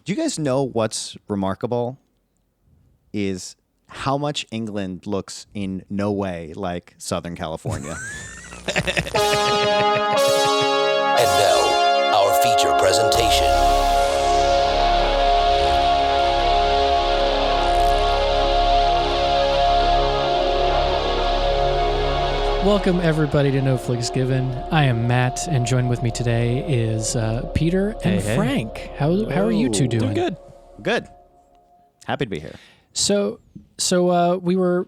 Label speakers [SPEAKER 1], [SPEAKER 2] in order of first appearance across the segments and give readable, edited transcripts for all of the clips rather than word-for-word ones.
[SPEAKER 1] Do you guys know what's remarkable is how much England looks in no way like Southern California.
[SPEAKER 2] And now, our feature presentation.
[SPEAKER 3] Welcome, everybody, to No Flicks Given. I am Matt, and joined with me today is Peter and Frank. How are you two doing?
[SPEAKER 1] Doing good. Happy to be here.
[SPEAKER 3] So we were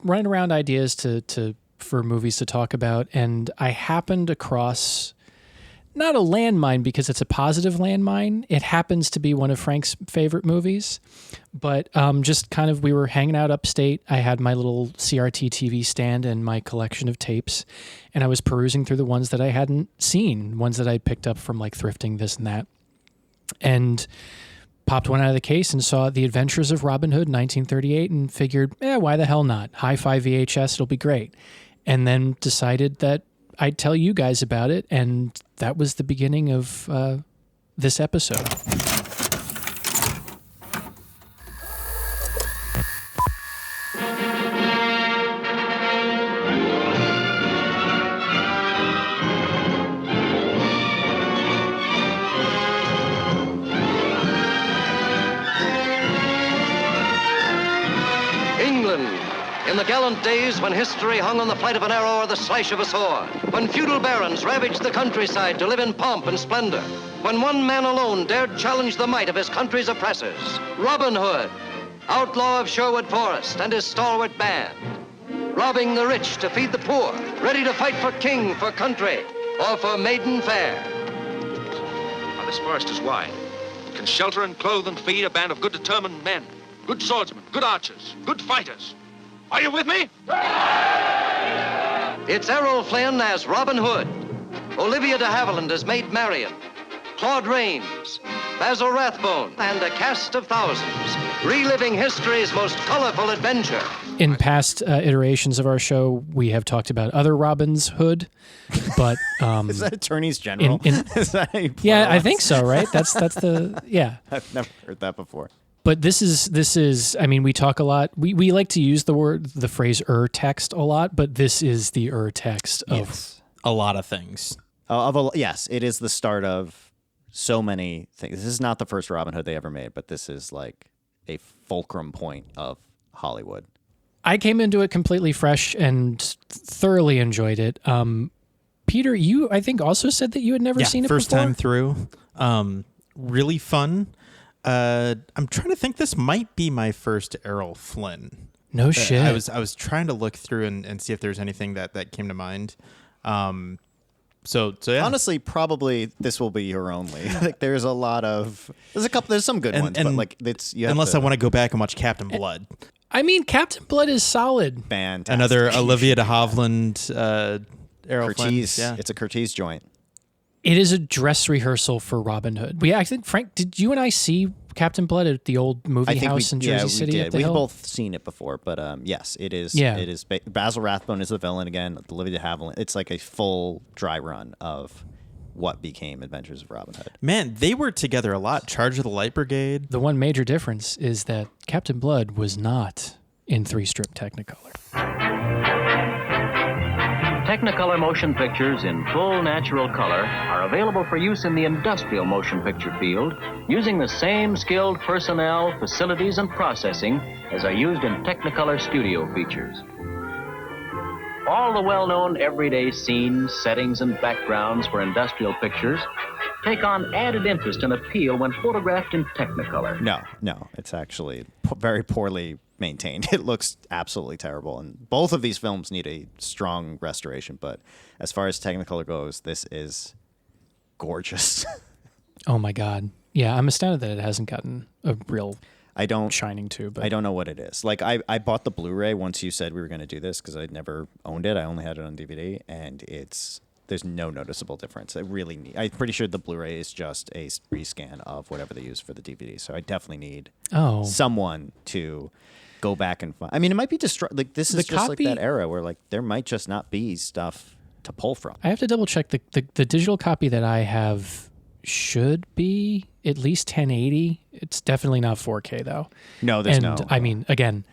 [SPEAKER 3] running around ideas for movies to talk about, and I happened across not a landmine because it's a positive landmine. It happens to be one of Frank's favorite movies, but just kind of we were hanging out upstate. I had my little CRT TV stand and my collection of tapes, and I was perusing through the ones that I hadn't seen, ones that I picked up from like thrifting, this and that, and popped one out of the case and saw The Adventures of Robin Hood, 1938, and figured, why the hell not? Hi-Fi VHS, it'll be great. And then decided that I'd tell you guys about it, and that was the beginning of this episode.
[SPEAKER 4] In the gallant days when history hung on the flight of an arrow or the slash of a sword, when feudal barons ravaged the countryside to live in pomp and splendor, when one man alone dared challenge the might of his country's oppressors, Robin Hood, outlaw of Sherwood Forest, and his stalwart band, robbing the rich to feed the poor, ready to fight for king, for country, or for maiden fair.
[SPEAKER 5] Now, this forest is wide. It can shelter and clothe and feed a band of good determined men, good swordsmen, good archers, good fighters. Are you with me?
[SPEAKER 4] It's Errol Flynn as Robin Hood. Olivia de Havilland as Maid Marian. Claude Rains, Basil Rathbone, and a cast of thousands, reliving history's most colorful adventure.
[SPEAKER 3] In past iterations of our show, we have talked about other Robins Hood, but
[SPEAKER 1] is that attorneys general? Is that
[SPEAKER 3] yeah, I think so. Right? That's the yeah.
[SPEAKER 1] I've never heard that before.
[SPEAKER 3] But this is. I mean, we talk a lot. We like to use the phrase text a lot, but this is the text of
[SPEAKER 6] a lot of things.
[SPEAKER 1] Yes, it is the start of so many things. This is not the first Robin Hood they ever made, but this is like a fulcrum point of Hollywood.
[SPEAKER 3] I came into it completely fresh and thoroughly enjoyed it. Peter, you I think also said that you had never seen it
[SPEAKER 6] first
[SPEAKER 3] before.
[SPEAKER 6] Time through. Really fun. I'm trying to think. This might be my first Errol Flynn.
[SPEAKER 3] No shit.
[SPEAKER 6] I was trying to look through and see if there's anything that came to mind. So yeah.
[SPEAKER 1] Honestly, probably this will be your only. Like, there's a lot of there's some good ones, but like it's
[SPEAKER 6] unless I want to go back and watch Captain Blood.
[SPEAKER 3] I mean, Captain Blood is solid.
[SPEAKER 1] Fantastic.
[SPEAKER 6] Another Olivia de Havilland, Errol Flynn.
[SPEAKER 1] Yeah. It's a Curtiz joint.
[SPEAKER 3] It is a dress rehearsal for Robin Hood. I think, Frank, did you and I see Captain Blood at the old movie house in Jersey City?
[SPEAKER 1] We did. We've
[SPEAKER 3] hill?
[SPEAKER 1] both seen it before, but yes, it is.
[SPEAKER 3] Yeah.
[SPEAKER 1] It is. Basil Rathbone is the villain again. Olivia de Havilland. It's like a full dry run of what became Adventures of Robin Hood.
[SPEAKER 6] Man, they were together a lot. Charge of the Light Brigade.
[SPEAKER 3] The one major difference is that Captain Blood was not in 3-strip Technicolor.
[SPEAKER 7] Technicolor motion pictures in full natural color are available for use in the industrial motion picture field using the same skilled personnel, facilities, and processing as are used in Technicolor studio features. All the well-known everyday scenes, settings, and backgrounds for industrial pictures take on added interest and appeal when photographed in Technicolor.
[SPEAKER 1] No. It's actually very poorly maintained. It looks absolutely terrible, and both of these films need a strong restoration, but as far as Technicolor goes, this is gorgeous.
[SPEAKER 3] Oh my god. Yeah, I'm astounded that it hasn't gotten a real shining to, but
[SPEAKER 1] I don't know what it is. Like, I bought the Blu-ray once you said we were going to do this because I'd never owned it. I only had it on DVD, and there's no noticeable difference. I'm pretty sure the Blu-ray is just a rescan of whatever they use for the DVD, so I definitely need someone to go back and find. I mean, it might be this is just like that era where like there might just not be stuff to pull from.
[SPEAKER 3] I have to double check the digital copy that I have should be at least 1080. It's definitely not 4K though.
[SPEAKER 1] No, there's
[SPEAKER 3] and I mean, again,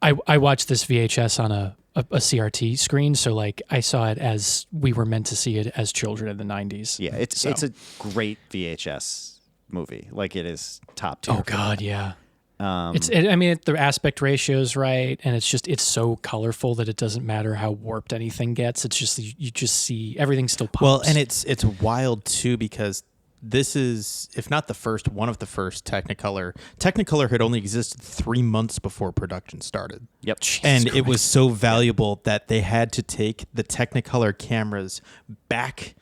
[SPEAKER 3] I watched this VHS on a CRT screen, so like I saw it as we were meant to see it as children in the 90s.
[SPEAKER 1] Yeah, it's a great VHS movie. Like it is top tier.
[SPEAKER 3] Oh God, yeah. The aspect ratio is right, and it's so colorful that it doesn't matter how warped anything gets. It's just you just see everything still pops.
[SPEAKER 6] Well, and it's wild too because this is, if not the first, one of the first Technicolor. Technicolor had only existed 3 months before production started.
[SPEAKER 1] Yep.
[SPEAKER 6] And it was so valuable that they had to take the Technicolor cameras back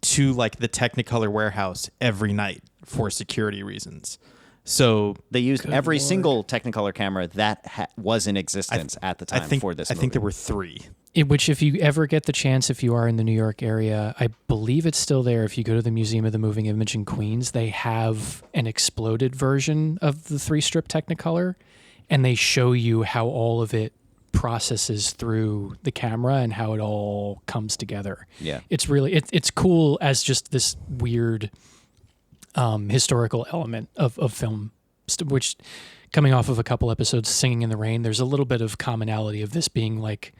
[SPEAKER 6] to like the Technicolor warehouse every night for security reasons. So
[SPEAKER 1] they used every single Technicolor camera that was in existence at the time for this movie.
[SPEAKER 6] I think there were 3.
[SPEAKER 3] Which, if you ever get the chance, if you are in the New York area, I believe it's still there. If you go to the Museum of the Moving Image in Queens, they have an exploded version of the 3-strip Technicolor, and they show you how all of it processes through the camera and how it all comes together.
[SPEAKER 1] Yeah.
[SPEAKER 3] It's really, it's cool as just this weird historical element of film, which, coming off of a couple episodes, Singing in the Rain, there's a little bit of commonality of this being like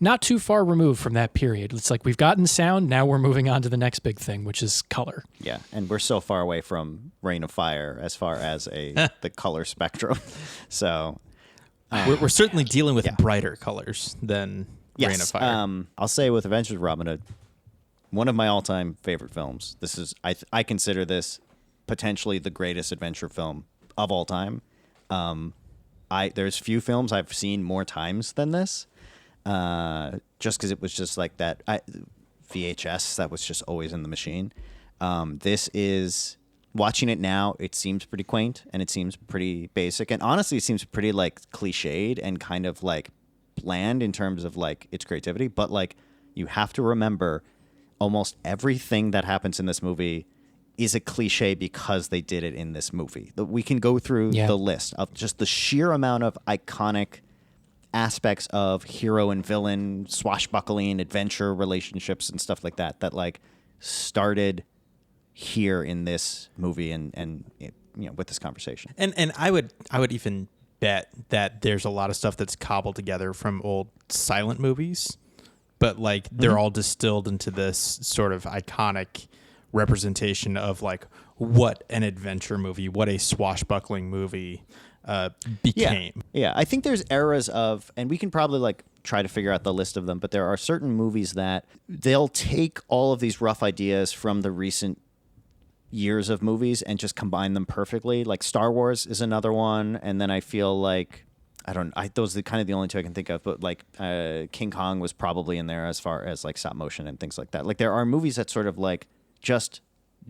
[SPEAKER 3] not too far removed from that period. It's like we've gotten sound, now we're moving on to the next big thing, which is color.
[SPEAKER 1] Yeah, and we're so far away from Reign of Fire as far as the color spectrum. So
[SPEAKER 6] we're certainly dealing with brighter colors than Reign of Fire.
[SPEAKER 1] I'll say with Adventures of Robin Hood, one of my all-time favorite films. This is I consider this potentially the greatest adventure film of all time. There's few films I've seen more times than this. Just because it was just like that VHS that was just always in the machine. This is, watching it now, it seems pretty quaint and it seems pretty basic. And honestly, it seems pretty like cliched and kind of like bland in terms of like its creativity. But like you have to remember almost everything that happens in this movie is a cliche because they did it in this movie. We can go through the list of just the sheer amount of iconic aspects of hero and villain, swashbuckling, adventure relationships and stuff like that like started here in this movie and with this conversation.
[SPEAKER 6] And I would even bet that there's a lot of stuff that's cobbled together from old silent movies, but like they're all distilled into this sort of iconic representation of like what an adventure movie, what a swashbuckling movie became.
[SPEAKER 1] Yeah, I think there's eras of, and we can probably like try to figure out the list of them, but there are certain movies that they'll take all of these rough ideas from the recent years of movies and just combine them perfectly. Like Star Wars is another one, and then I feel like those are kind of the only two I can think of, but like King Kong was probably in there as far as like stop motion and things like that. Like there are movies that sort of like just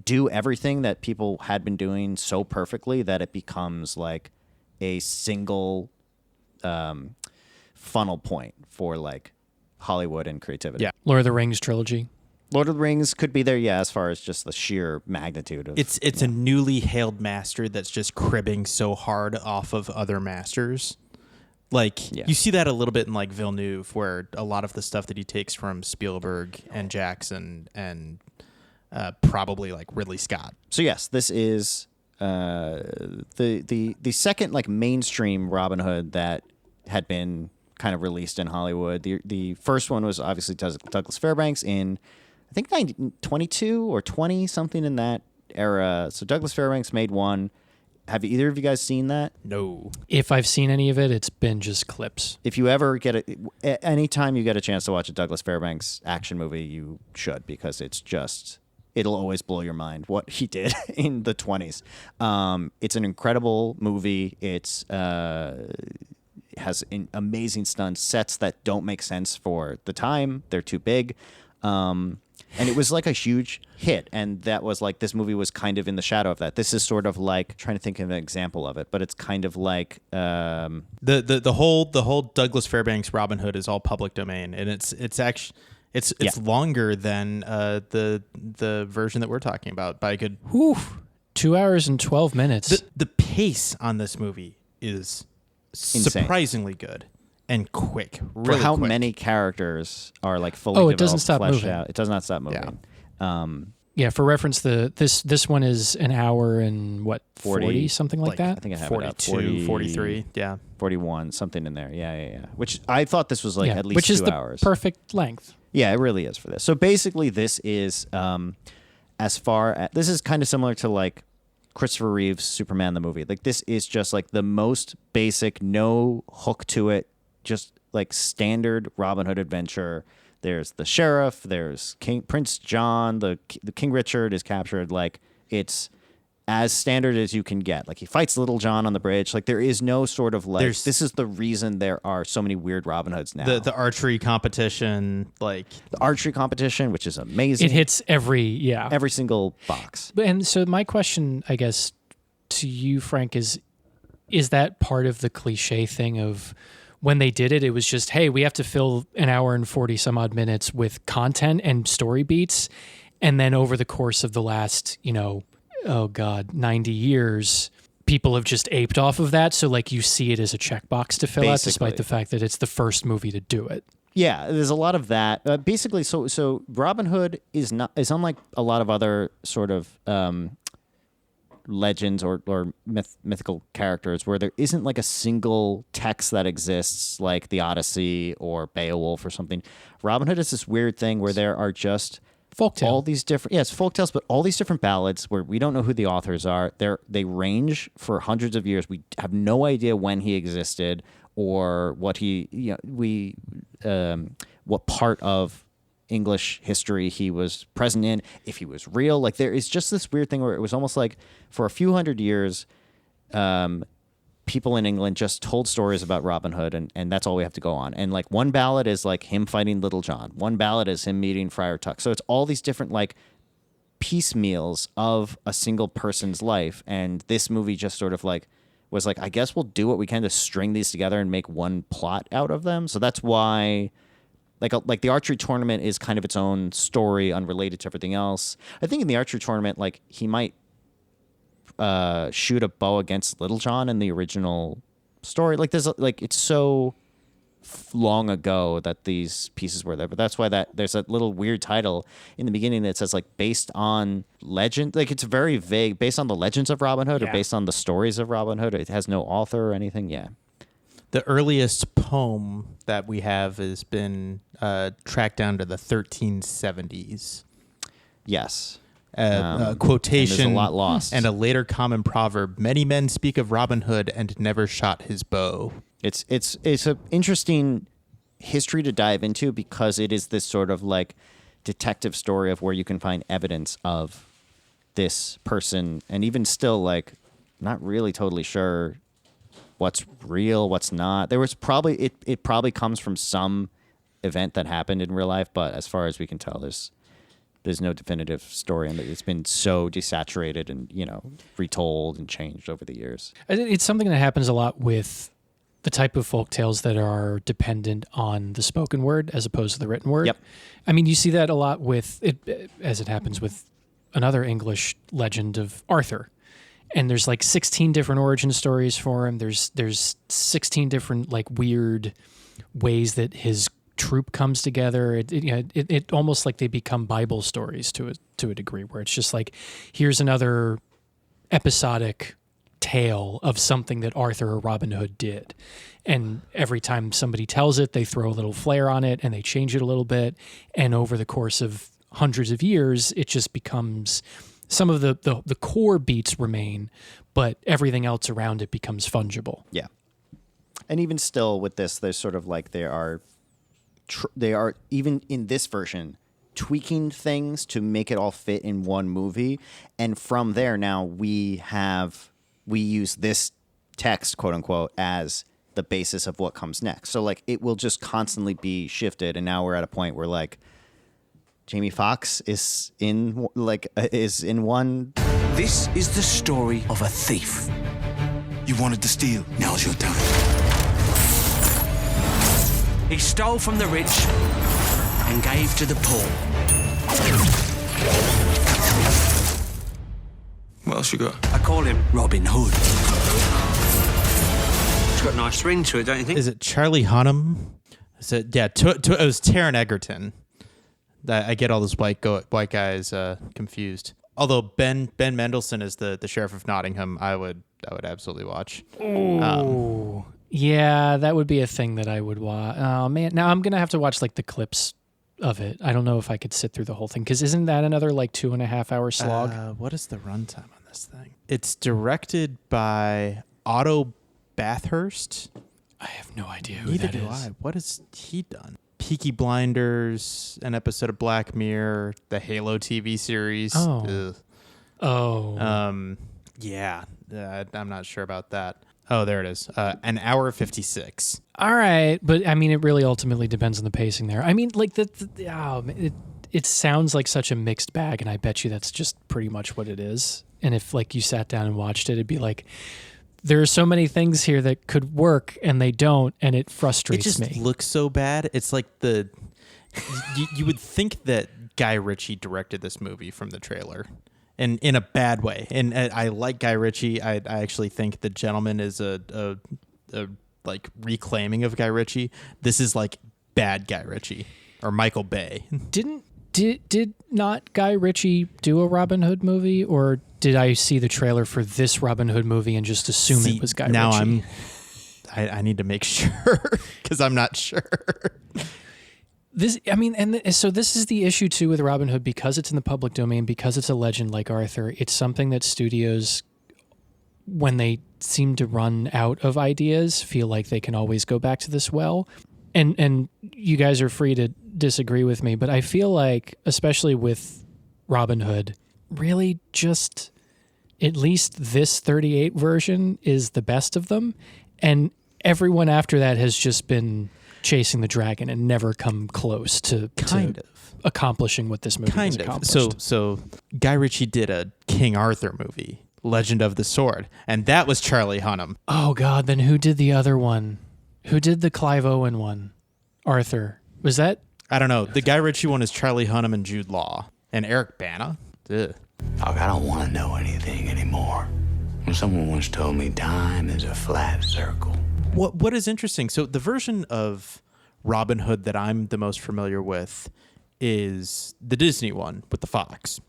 [SPEAKER 1] do everything that people had been doing so perfectly that it becomes like a single funnel point for like Hollywood and creativity.
[SPEAKER 6] Yeah.
[SPEAKER 3] Lord of the Rings trilogy.
[SPEAKER 1] Lord of the Rings could be there, as far as just the sheer magnitude of
[SPEAKER 6] it's a newly hailed master that's just cribbing so hard off of other masters. Like you see that a little bit in like Villeneuve, where a lot of the stuff that he takes from Spielberg and Jackson and probably like Ridley Scott.
[SPEAKER 1] So yes, this is the second like mainstream Robin Hood that had been kind of released in Hollywood. The first one was obviously Douglas Fairbanks in I think 1922 or 20, something in that era. So Douglas Fairbanks made one. Have either of you guys seen that?
[SPEAKER 6] No.
[SPEAKER 3] If I've seen any of it, it's been just clips.
[SPEAKER 1] If you ever anytime you get a chance to watch a Douglas Fairbanks action movie, you should, because it'll always blow your mind what he did in the 20s. It's an incredible movie. It's has amazing stunts, sets that don't make sense for the time. They're too big. And it was like a huge hit. And that was like, this movie was kind of in the shadow of that. This is sort of like, trying to think of an example of it, but it's kind of like
[SPEAKER 6] the whole Douglas Fairbanks Robin Hood is all public domain, and it's actually it's longer than the version that we're talking about by a good
[SPEAKER 3] 2 hours and 12 minutes.
[SPEAKER 6] The pace on this movie is
[SPEAKER 1] insane.
[SPEAKER 6] Surprisingly good and quick. Really
[SPEAKER 1] for how
[SPEAKER 6] quick.
[SPEAKER 1] Many characters are like fully
[SPEAKER 3] it
[SPEAKER 1] developed,
[SPEAKER 3] doesn't stop
[SPEAKER 1] fleshed
[SPEAKER 3] moving.
[SPEAKER 1] out. It does not stop moving.
[SPEAKER 3] Yeah, for reference, this one is an hour and what, 40 something like that?
[SPEAKER 1] I think I have
[SPEAKER 6] 42, 43, yeah.
[SPEAKER 1] 41, something in there. Yeah. Which I thought this was like at least
[SPEAKER 3] which is
[SPEAKER 1] 2
[SPEAKER 3] the
[SPEAKER 1] hours.
[SPEAKER 3] perfect length.
[SPEAKER 1] Yeah, it really is for this. So basically, this is this is kind of similar to like Christopher Reeve's Superman the movie. Like this is just like the most basic, no hook to it, just like standard Robin Hood adventure. There's the sheriff. There's Prince John. The King Richard is captured. Like it's as standard as you can get. Like he fights Little John on the bridge. Like there is no sort of like this is the reason there are so many weird Robin Hoods now.
[SPEAKER 6] The archery competition, like
[SPEAKER 1] the archery competition, which is amazing.
[SPEAKER 3] It hits every
[SPEAKER 1] single box.
[SPEAKER 3] And so my question, I guess, to you, Frank, is that part of the cliche thing of when they did it, it was just, hey, we have to fill an hour and 40 some odd minutes with content and story beats. And then over the course of the last, 90 years, people have just aped off of that. So like you see it as a checkbox to fill out, despite the fact that it's the first movie to do it.
[SPEAKER 1] Yeah, there's a lot of that. Basically, so Robin Hood is unlike a lot of other sort of legends or mythical characters where there isn't like a single text that exists like the Odyssey or Beowulf or something. Robin Hood is this weird thing where there are just
[SPEAKER 3] folktale.
[SPEAKER 1] All these different, it's folktales, but all these different ballads where we don't know who the authors are. They range for hundreds of years. We have no idea when he existed or what what part of English history he was present in, if he was real. Like there is just this weird thing where it was almost like for a few hundred years, people in England just told stories about Robin Hood, and that's all we have to go on. And like one ballad is like him fighting Little John. One ballad is him meeting Friar Tuck. So it's all these different like piecemeals of a single person's life. And this movie just sort of like was like, I guess we'll do what we can to string these together and make one plot out of them. So that's why like the archery tournament is kind of its own story unrelated to everything else. I think in the archery tournament, like he might shoot a bow against Little John in the original story. Like there's like it's so long ago that these pieces were there, but that's why there's a little weird title in the beginning that says like based on legend. Like it's very vague, based on the legends of Robin Hood or based on the stories of Robin Hood. It has no author or anything. Yeah.
[SPEAKER 6] The earliest poem that we have has been tracked down to the 1370s.
[SPEAKER 1] Yes.
[SPEAKER 6] Quotation,
[SPEAKER 1] and there's a lot lost.
[SPEAKER 6] And a later common proverb, many men speak of Robin Hood and never shot his bow.
[SPEAKER 1] It's an interesting history to dive into because it is this sort of like detective story of where you can find evidence of this person, and even still like not really totally sure what's real, what's not. There was probably it probably comes from some event that happened in real life, but as far as we can tell, there's no definitive story, and it's been so desaturated and retold and changed over the years.
[SPEAKER 3] It's something that happens a lot with the type of folktales that are dependent on the spoken word as opposed to the written word.
[SPEAKER 1] Yep.
[SPEAKER 3] I mean, you see that a lot with it, as it happens with another English legend of Arthur. And there's like 16 different origin stories for him. There's 16 different like weird ways that his troop comes together. It almost like they become Bible stories to a degree, where it's just like, here's another episodic tale of something that Arthur or Robin Hood did. And every time somebody tells it, they throw a little flair on it and they change it a little bit. And over the course of hundreds of years, it just becomes some of the core beats remain, but everything else around it becomes fungible.
[SPEAKER 1] Yeah. And even still with this, there's sort of like they are even in this version tweaking things to make it all fit in one movie. And from there now we use this text, quote unquote, as the basis of what comes next. So like it will just constantly be shifted. And now we're at a point where like Jamie Foxx is in one.
[SPEAKER 8] This is the story of a thief. You wanted to steal. Now's your time. He stole from the rich and gave to the poor.
[SPEAKER 9] What else you got?
[SPEAKER 8] I call him Robin Hood.
[SPEAKER 9] It's got a nice ring to it, don't you think?
[SPEAKER 6] Is it Charlie Hunnam? Is it? Yeah, it was Taron Egerton. I get all those white guys confused. Although Ben Mendelsohn is the sheriff of Nottingham, I would absolutely watch.
[SPEAKER 3] Oh, yeah, that would be a thing that I would watch. Oh man, now I'm gonna have to watch like the clips of it. I don't know if I could sit through the whole thing because isn't that another like 2.5 hour slog?
[SPEAKER 6] What is the runtime on this thing? It's directed by Otto Bathurst.
[SPEAKER 3] I have no idea who
[SPEAKER 6] Neither
[SPEAKER 3] that
[SPEAKER 6] do
[SPEAKER 3] is.
[SPEAKER 6] I. What has he done? Peaky Blinders, an episode of Black Mirror, the Halo TV series.
[SPEAKER 3] Oh.
[SPEAKER 6] Ugh.
[SPEAKER 3] Oh.
[SPEAKER 6] Yeah. I'm not sure about that. Oh, there it is. An hour 56.
[SPEAKER 3] All right, but I mean, it really ultimately depends on the pacing there. I mean, like it sounds like such a mixed bag, and I bet you that's just pretty much what it is. And if like you sat down and watched it, it'd be like there are so many things here that could work and they don't, and it frustrates me.
[SPEAKER 6] It just looks so bad. It's like you would think that Guy Ritchie directed this movie from the trailer. And in a bad way. And I like Guy Ritchie. I actually think The Gentleman is a like reclaiming of Guy Ritchie. This is like bad Guy Ritchie or Michael Bay.
[SPEAKER 3] Did not Guy Ritchie do a Robin Hood movie, or did I see the trailer for this Robin Hood movie and just assume it was Guy Ritchie?
[SPEAKER 6] I need to make sure because I'm not sure.
[SPEAKER 3] So this is the issue too with Robin Hood, because it's in the public domain, because it's a legend like Arthur. It's something that studios, when they seem to run out of ideas, feel like they can always go back to this well. And you guys are free to disagree with me, but I feel like, especially with Robin Hood, really just at least this 38 version is the best of them. And everyone after that has just been chasing the dragon and never come close to accomplishing what this movie has accomplished.
[SPEAKER 6] So Guy Ritchie did a King Arthur movie, Legend of the Sword, and that was Charlie Hunnam.
[SPEAKER 3] Oh God, then who did the other one? Who did the Clive Owen one? Arthur. Was that?
[SPEAKER 6] I don't know. The Guy Ritchie one is Charlie Hunnam and Jude Law and Eric Bana. Ugh.
[SPEAKER 8] I don't want to know anything anymore. Someone once told me time is a flat circle.
[SPEAKER 6] What is interesting, so the version of Robin Hood that I'm the most familiar with is the Disney one with the fox.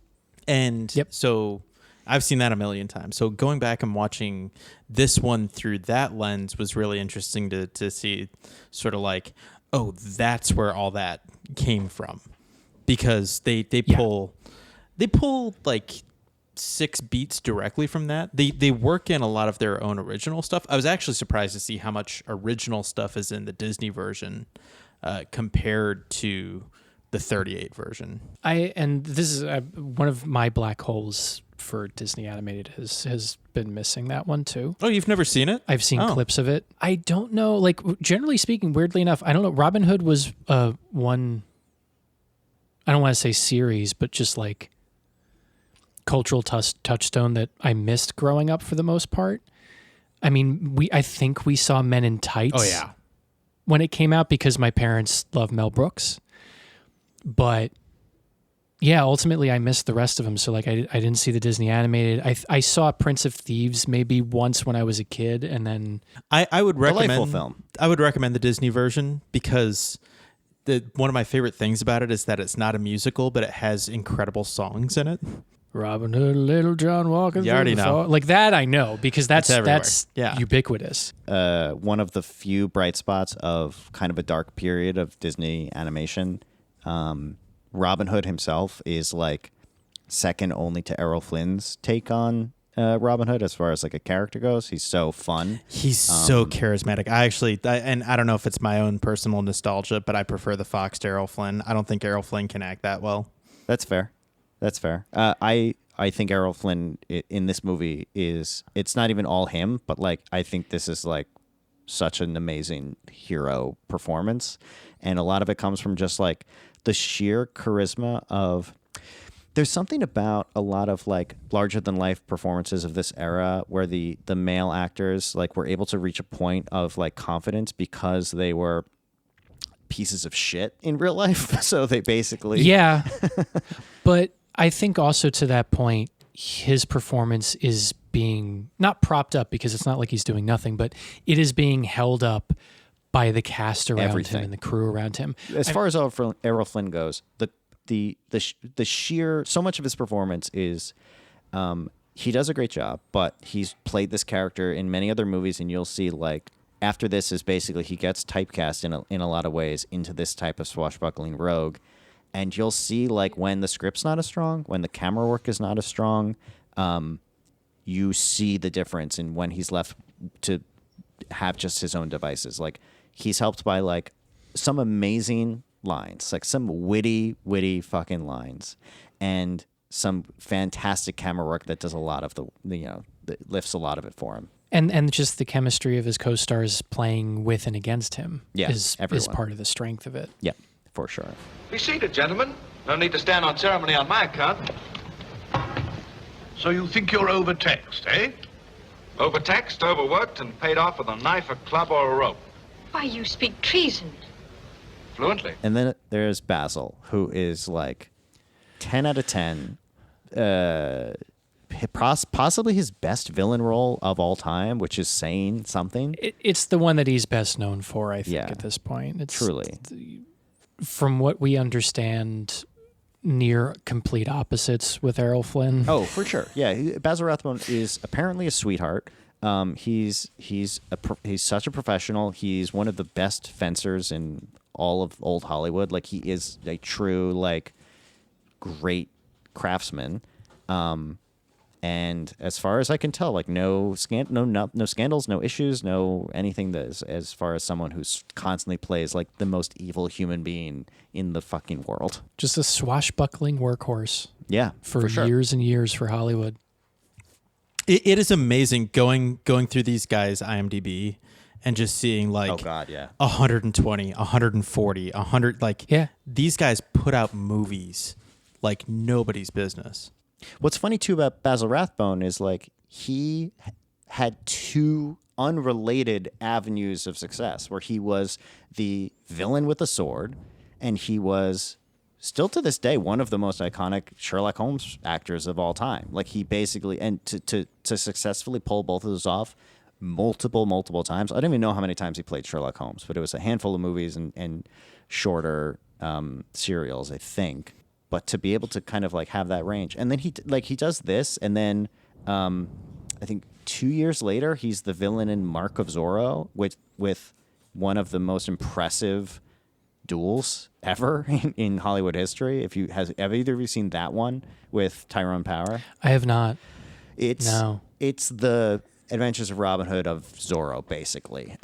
[SPEAKER 6] And so I've seen that a million times. So going back and watching this one through that lens was really interesting to see sort of like, oh, that's where all that came from. Because they pull like 6 beats directly from that. They work in a lot of their own original stuff. I was actually surprised to see how much original stuff is in the Disney version compared to the 38 version.
[SPEAKER 3] And this is one of my black holes for Disney animated has been missing that one too.
[SPEAKER 6] Oh, you've never seen it?
[SPEAKER 3] I've seen clips of it. I don't know, like generally speaking, weirdly enough, I don't know, Robin Hood was one, I don't want to say series, but just like cultural touchstone that I missed growing up for the most part. I mean, I think we saw Men in Tights.
[SPEAKER 6] Oh yeah,
[SPEAKER 3] when it came out because my parents love Mel Brooks. But yeah, ultimately I missed the rest of them. So like I didn't see the Disney animated. I saw Prince of Thieves maybe once when I was a kid, and then
[SPEAKER 6] I would recommend
[SPEAKER 1] delightful film.
[SPEAKER 6] I would recommend the Disney version because one of my favorite things about it is that it's not a musical, but it has incredible songs in it.
[SPEAKER 3] Robin Hood, Little John walking
[SPEAKER 6] You
[SPEAKER 3] through
[SPEAKER 6] already
[SPEAKER 3] the
[SPEAKER 6] know.
[SPEAKER 3] fall. Like that I know because that's
[SPEAKER 6] Yeah.
[SPEAKER 3] ubiquitous.
[SPEAKER 1] One of the few bright spots of kind of a dark period of Disney animation. Robin Hood himself is like second only to Errol Flynn's take on Robin Hood as far as like a character goes. He's so fun.
[SPEAKER 6] He's so charismatic. I don't know if it's my own personal nostalgia, but I prefer the Fox to Errol Flynn. I don't think Errol Flynn can act that well.
[SPEAKER 1] That's fair. I think Errol Flynn in this movie it's not even all him, but like I think this is like such an amazing hero performance, and a lot of it comes from just like the sheer charisma of. There's something about a lot of like larger than life performances of this era where the male actors like were able to reach a point of like confidence because they were pieces of shit in real life. So they basically
[SPEAKER 3] But I think also to that point, his performance is being not propped up because it's not like he's doing nothing, but it is being held up by the cast around him and the crew around him.
[SPEAKER 1] As far as Errol Flynn goes, the sheer so much of his performance is he does a great job, but he's played this character in many other movies, and you'll see like after this is basically he gets typecast in a lot of ways into this type of swashbuckling rogue, and you'll see like when the script's not as strong, when the camera work is not as strong, you see the difference in when he's left to have just his own devices. Like he's helped by like some amazing lines, like some witty fucking lines, and some fantastic camera work that does a lot of that lifts a lot of it for him.
[SPEAKER 3] And just the chemistry of his co-stars playing with and against him is
[SPEAKER 1] everyone.
[SPEAKER 3] part of the strength of it.
[SPEAKER 1] Yeah, for sure.
[SPEAKER 5] Be seated, gentlemen. No need to stand on ceremony on my account.
[SPEAKER 10] So you think you're overtaxed, eh?
[SPEAKER 5] Overtaxed, overworked, and paid off with a knife, a club, or a rope.
[SPEAKER 11] Why, you speak treason.
[SPEAKER 5] Fluently.
[SPEAKER 1] And then there's Basil, who is like 10 out of 10. Possibly his best villain role of all time, which is saying something.
[SPEAKER 3] It's the one that he's best known for, I think,
[SPEAKER 1] Yeah.
[SPEAKER 3] at this point. It's
[SPEAKER 1] Truly.
[SPEAKER 3] From what we understand, near complete opposites with Errol Flynn.
[SPEAKER 1] Oh, for sure. Yeah, Basil Rathbone is apparently a sweetheart. He's such a professional. He's one of the best fencers in all of old Hollywood. Like he is a true like great craftsman. And as far as I can tell, like no scandals, no issues, no anything that is, as far as someone who's constantly plays like the most evil human being in the fucking world.
[SPEAKER 3] Just a swashbuckling workhorse.
[SPEAKER 1] Yeah,
[SPEAKER 3] for
[SPEAKER 1] sure.
[SPEAKER 3] years and years for Hollywood.
[SPEAKER 6] It is amazing going through these guys' IMDb and just seeing like
[SPEAKER 1] Oh God, yeah.
[SPEAKER 6] 120, 140, 100 like
[SPEAKER 3] Yeah.
[SPEAKER 6] these guys put out movies like nobody's business.
[SPEAKER 1] What's funny too about Basil Rathbone is like he had two unrelated avenues of success where he was the villain with a sword and he was still to this day one of the most iconic Sherlock Holmes actors of all time. Like he basically and to successfully pull both of those off multiple times. I don't even know how many times he played Sherlock Holmes, but it was a handful of movies and shorter serials, I think. But to be able to kind of like have that range, and then he does this, and then I think 2 years later he's the villain in Mark of Zorro with one of the most impressive duels ever in Hollywood history. Have either of you seen that one with Tyrone Power?
[SPEAKER 3] I have not.
[SPEAKER 1] It's the Adventures of Robin Hood of Zorro, basically.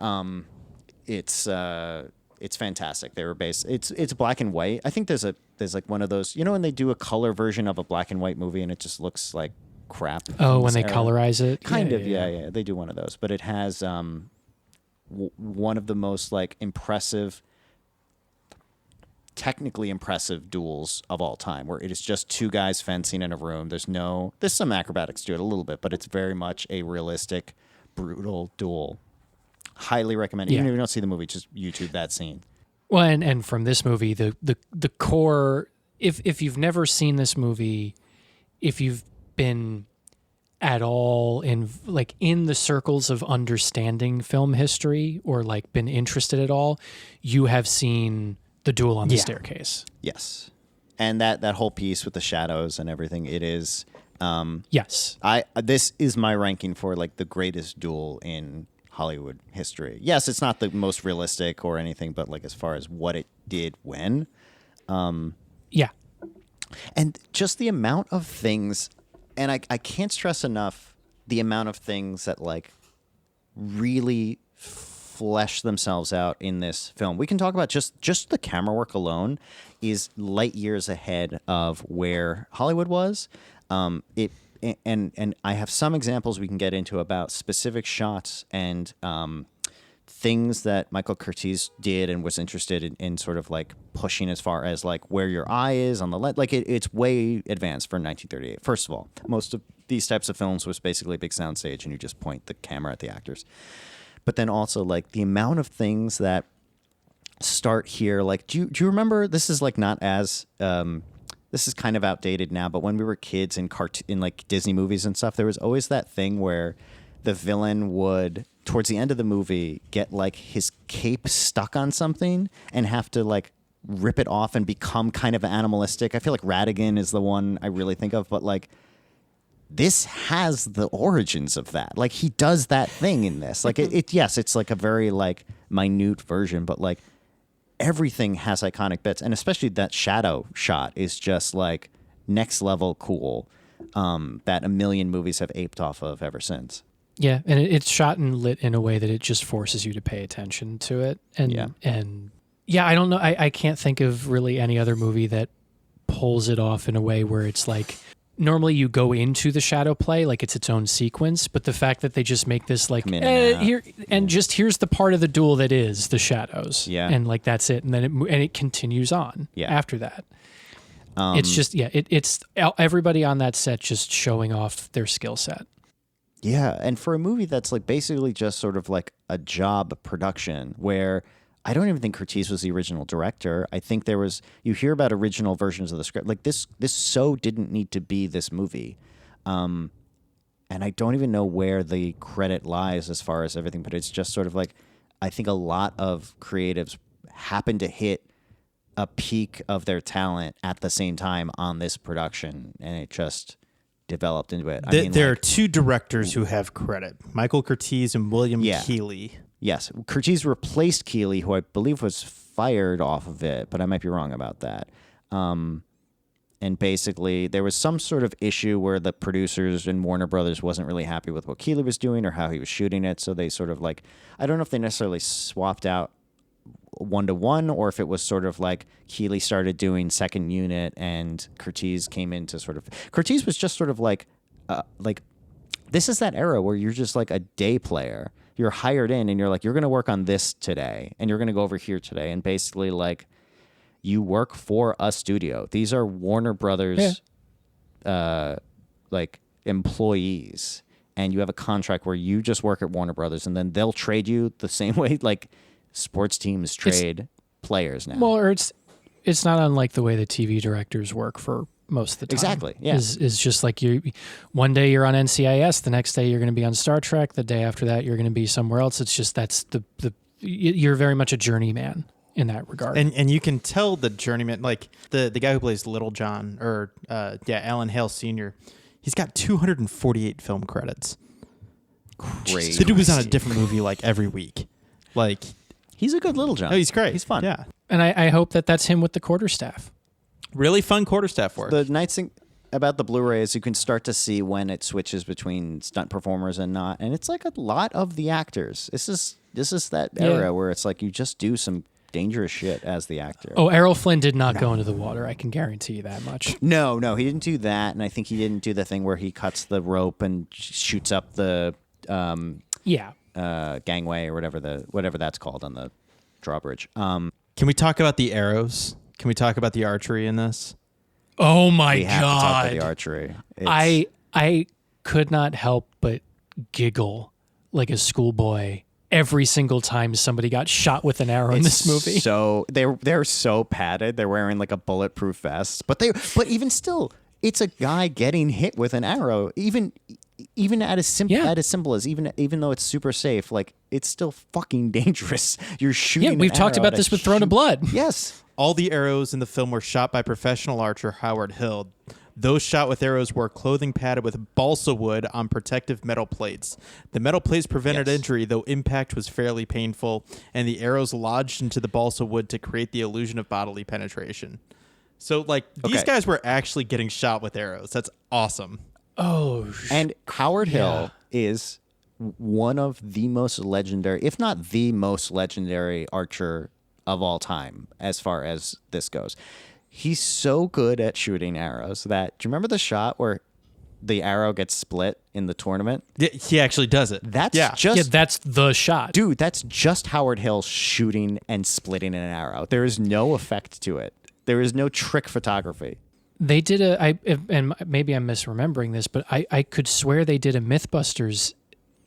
[SPEAKER 1] It's fantastic. They were based. It's black and white. I think there's like one of those. You know when they do a color version of a black and white movie and it just looks like crap.
[SPEAKER 3] Oh, when they colorize it.
[SPEAKER 1] Kind of. Yeah. They do one of those, but it has one of the most like impressive, technically impressive duels of all time, where it is just two guys fencing in a room. There's some acrobatics to it a little bit, but it's very much a realistic, brutal duel. Highly recommend it.
[SPEAKER 3] Yeah.
[SPEAKER 1] Even if you don't see the movie, just YouTube that scene.
[SPEAKER 3] Well, and from this movie, the core. If you've never seen this movie, if you've been at all in the circles of understanding film history or like been interested at all, you have seen the duel on the staircase.
[SPEAKER 1] Yes, and that whole piece with the shadows and everything. It is.
[SPEAKER 3] Yes,
[SPEAKER 1] This is my ranking for like the greatest duel in Hollywood history. Yes, it's not the most realistic or anything, but like as far as what it did when.
[SPEAKER 3] Yeah.
[SPEAKER 1] And just the amount of things, and I can't stress enough the amount of things that like really flesh themselves out in this film. We can talk about just the camera work alone is light years ahead of where Hollywood was. And I have some examples we can get into about specific shots and things that Michael Curtiz did and was interested in sort of like pushing as far as like where your eye is on the lens. Like it's way advanced for 1938. First of all, most of these types of films was basically a big soundstage and you just point the camera at the actors. But then also like the amount of things that start here. Like, do you remember? This is like not as this is kind of outdated now, but when we were kids in like Disney movies and stuff, there was always that thing where the villain would, towards the end of the movie, get like his cape stuck on something and have to like rip it off and become kind of animalistic. I feel like Ratigan is the one I really think of, but like this has the origins of that. Like he does that thing in this. Like yes, it's like a very like minute version, but like everything has iconic bits, and especially that shadow shot is just like next level cool. That a million movies have aped off of ever since.
[SPEAKER 3] Yeah, and it's shot and lit in a way that it just forces you to pay attention to it. And I don't know. I can't think of really any other movie that pulls it off in a way where it's like normally you go into the shadow play like it's its own sequence, but the fact that they just make this like here and just here's the part of the duel that is the shadows, and like that's it, and then it continues on after that. It's just it's everybody on that set just showing off their skill set.
[SPEAKER 1] Yeah, and for a movie that's like basically just sort of like a job production where I don't even think Curtiz was the original director. I think there was, you hear about original versions of the script. Like this so didn't need to be this movie. And I don't even know where the credit lies as far as everything, but it's just sort of like, I think a lot of creatives happen to hit a peak of their talent at the same time on this production, and it just developed into it.
[SPEAKER 6] There are two directors who have credit, Michael Curtiz and William Keighley.
[SPEAKER 1] Yes, Curtiz replaced Keighley, who I believe was fired off of it, but I might be wrong about that. And basically, there was some sort of issue where the producers and Warner Brothers wasn't really happy with what Keighley was doing or how he was shooting it, so they sort of like, I don't know if they necessarily swapped out 1-to-1 or if it was sort of like Keighley started doing second unit and Curtiz came in to sort of, Curtiz was just sort of like this is that era where you're just like a day player. You're hired in and you're like, you're going to work on this today and you're going to go over here today. And basically like you work for a studio. These are Warner Brothers like employees, and you have a contract where you just work at Warner Brothers, and then they'll trade you the same way like sports teams trade players now.
[SPEAKER 3] Well, or it's not unlike the way the TV directors work for most of the time.
[SPEAKER 1] Exactly. Yeah.
[SPEAKER 3] Is just like one day you're on NCIS, the next day you're going to be on Star Trek, the day after that you're going to be somewhere else. It's just that's you're very much a journeyman in that regard.
[SPEAKER 6] And you can tell the journeyman, like the guy who plays Little John, or Alan Hale Sr., he's got 248 film credits.
[SPEAKER 1] Crazy.
[SPEAKER 6] The dude was on a different movie like every week. Like
[SPEAKER 1] he's a good Little John.
[SPEAKER 6] Oh, he's great.
[SPEAKER 1] He's fun.
[SPEAKER 6] Yeah.
[SPEAKER 3] And I hope that's him with the quarterstaff.
[SPEAKER 6] Really fun quarterstaff work.
[SPEAKER 1] The nice thing about the Blu-ray is you can start to see when it switches between stunt performers and not, and it's like a lot of the actors. This is that era where it's like you just do some dangerous shit as the actor.
[SPEAKER 3] Oh, Errol Flynn did not go into the water. I can guarantee you that much.
[SPEAKER 1] No, he didn't do that, and I think he didn't do the thing where he cuts the rope and shoots up the gangway or whatever that's called on the drawbridge.
[SPEAKER 6] Can we talk about the arrows? Can we talk about the archery in this?
[SPEAKER 3] Oh my
[SPEAKER 1] we have
[SPEAKER 3] God.
[SPEAKER 1] to talk about the archery.
[SPEAKER 3] I could not help but giggle like a schoolboy every single time somebody got shot with an arrow in this movie.
[SPEAKER 1] So they're so padded. They're wearing like a bulletproof vest. But even still, it's a guy getting hit with an arrow. Even at as simple as even though it's super safe, like it's still fucking dangerous. You're shooting.
[SPEAKER 3] Yeah, we've talked about this with Throne of Blood.
[SPEAKER 1] Yes.
[SPEAKER 6] All the arrows in the film were shot by professional archer Howard Hill. Those shot with arrows wore clothing padded with balsa wood on protective metal plates. The metal plates prevented injury, though impact was fairly painful, and the arrows lodged into the balsa wood to create the illusion of bodily penetration. So, like, these guys were actually getting shot with arrows. That's awesome.
[SPEAKER 3] Oh,
[SPEAKER 1] and Howard Hill is one of the most legendary, if not the most legendary archer of all time, as far as this goes. He's so good at shooting arrows that, do you remember the shot where the arrow gets split in the tournament?
[SPEAKER 6] Yeah, he actually does it.
[SPEAKER 1] That's
[SPEAKER 3] that's the shot.
[SPEAKER 1] Dude, that's just Howard Hill shooting and splitting an arrow. There is no effect to it. There is no trick photography.
[SPEAKER 3] They did and maybe I'm misremembering this, but I could swear they did a Mythbusters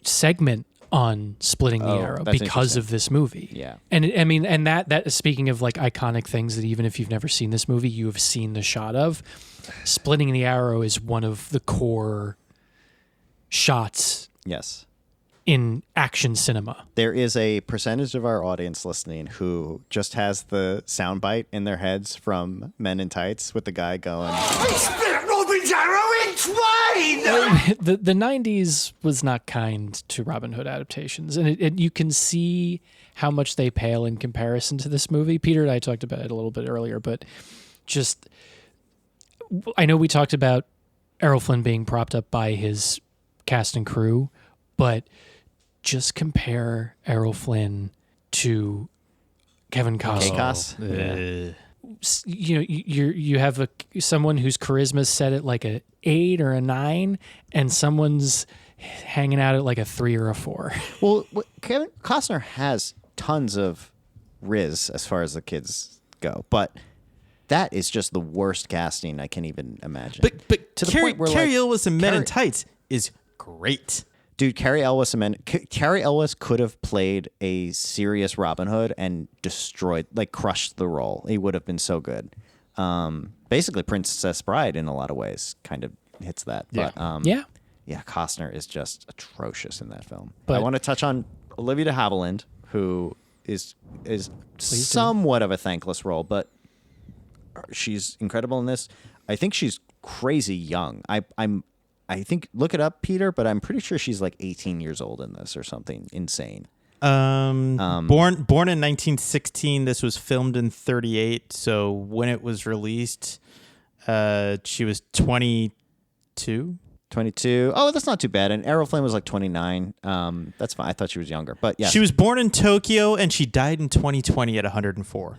[SPEAKER 3] segment on splitting the arrow because of this movie.
[SPEAKER 1] Yeah.
[SPEAKER 3] And I mean, and that speaking of like iconic things that even if you've never seen this movie, you have seen the shot of, splitting the arrow is one of the core shots.
[SPEAKER 1] Yes.
[SPEAKER 3] in action cinema.
[SPEAKER 1] There is a percentage of our audience listening who just has the soundbite in their heads from Men in Tights with the guy going,
[SPEAKER 3] The 90s was not kind to Robin Hood adaptations, and you can see how much they pale in comparison to this movie. Peter and I talked about it a little bit earlier, but just, I know we talked about Errol Flynn being propped up by his cast and crew, but just compare Errol Flynn to Kevin Costner. You know, you have someone whose charisma's set at like a 8 or a 9, and someone's hanging out at like a 3 or a 4.
[SPEAKER 1] Well, Kevin Costner has tons of riz as far as the kids go, but that is just the worst casting I can even imagine.
[SPEAKER 6] But
[SPEAKER 1] to the
[SPEAKER 6] Carrie
[SPEAKER 1] point where
[SPEAKER 6] Elwes in Men in Tights is great.
[SPEAKER 1] Dude, Carrie Elwes could have played a serious Robin Hood and destroyed, like crushed the role. He would have been so good. Basically, Princess Bride in a lot of ways kind of hits that.
[SPEAKER 3] Yeah.
[SPEAKER 1] But, yeah, Costner is just atrocious in that film.
[SPEAKER 3] But
[SPEAKER 1] I want to touch on Olivia de Havilland, who is somewhat of a thankless role, but she's incredible in this. I think she's crazy young. I think, look it up, Peter, but I'm pretty sure she's like 18 years old in this or something insane.
[SPEAKER 6] Born in 1916. This was filmed in 38. So when it was released, she was 22.
[SPEAKER 1] 22. Oh, that's not too bad. And Errol Flynn was like 29. That's fine. I thought she was younger, but yeah.
[SPEAKER 6] She was born in Tokyo and she died in 2020 at 104.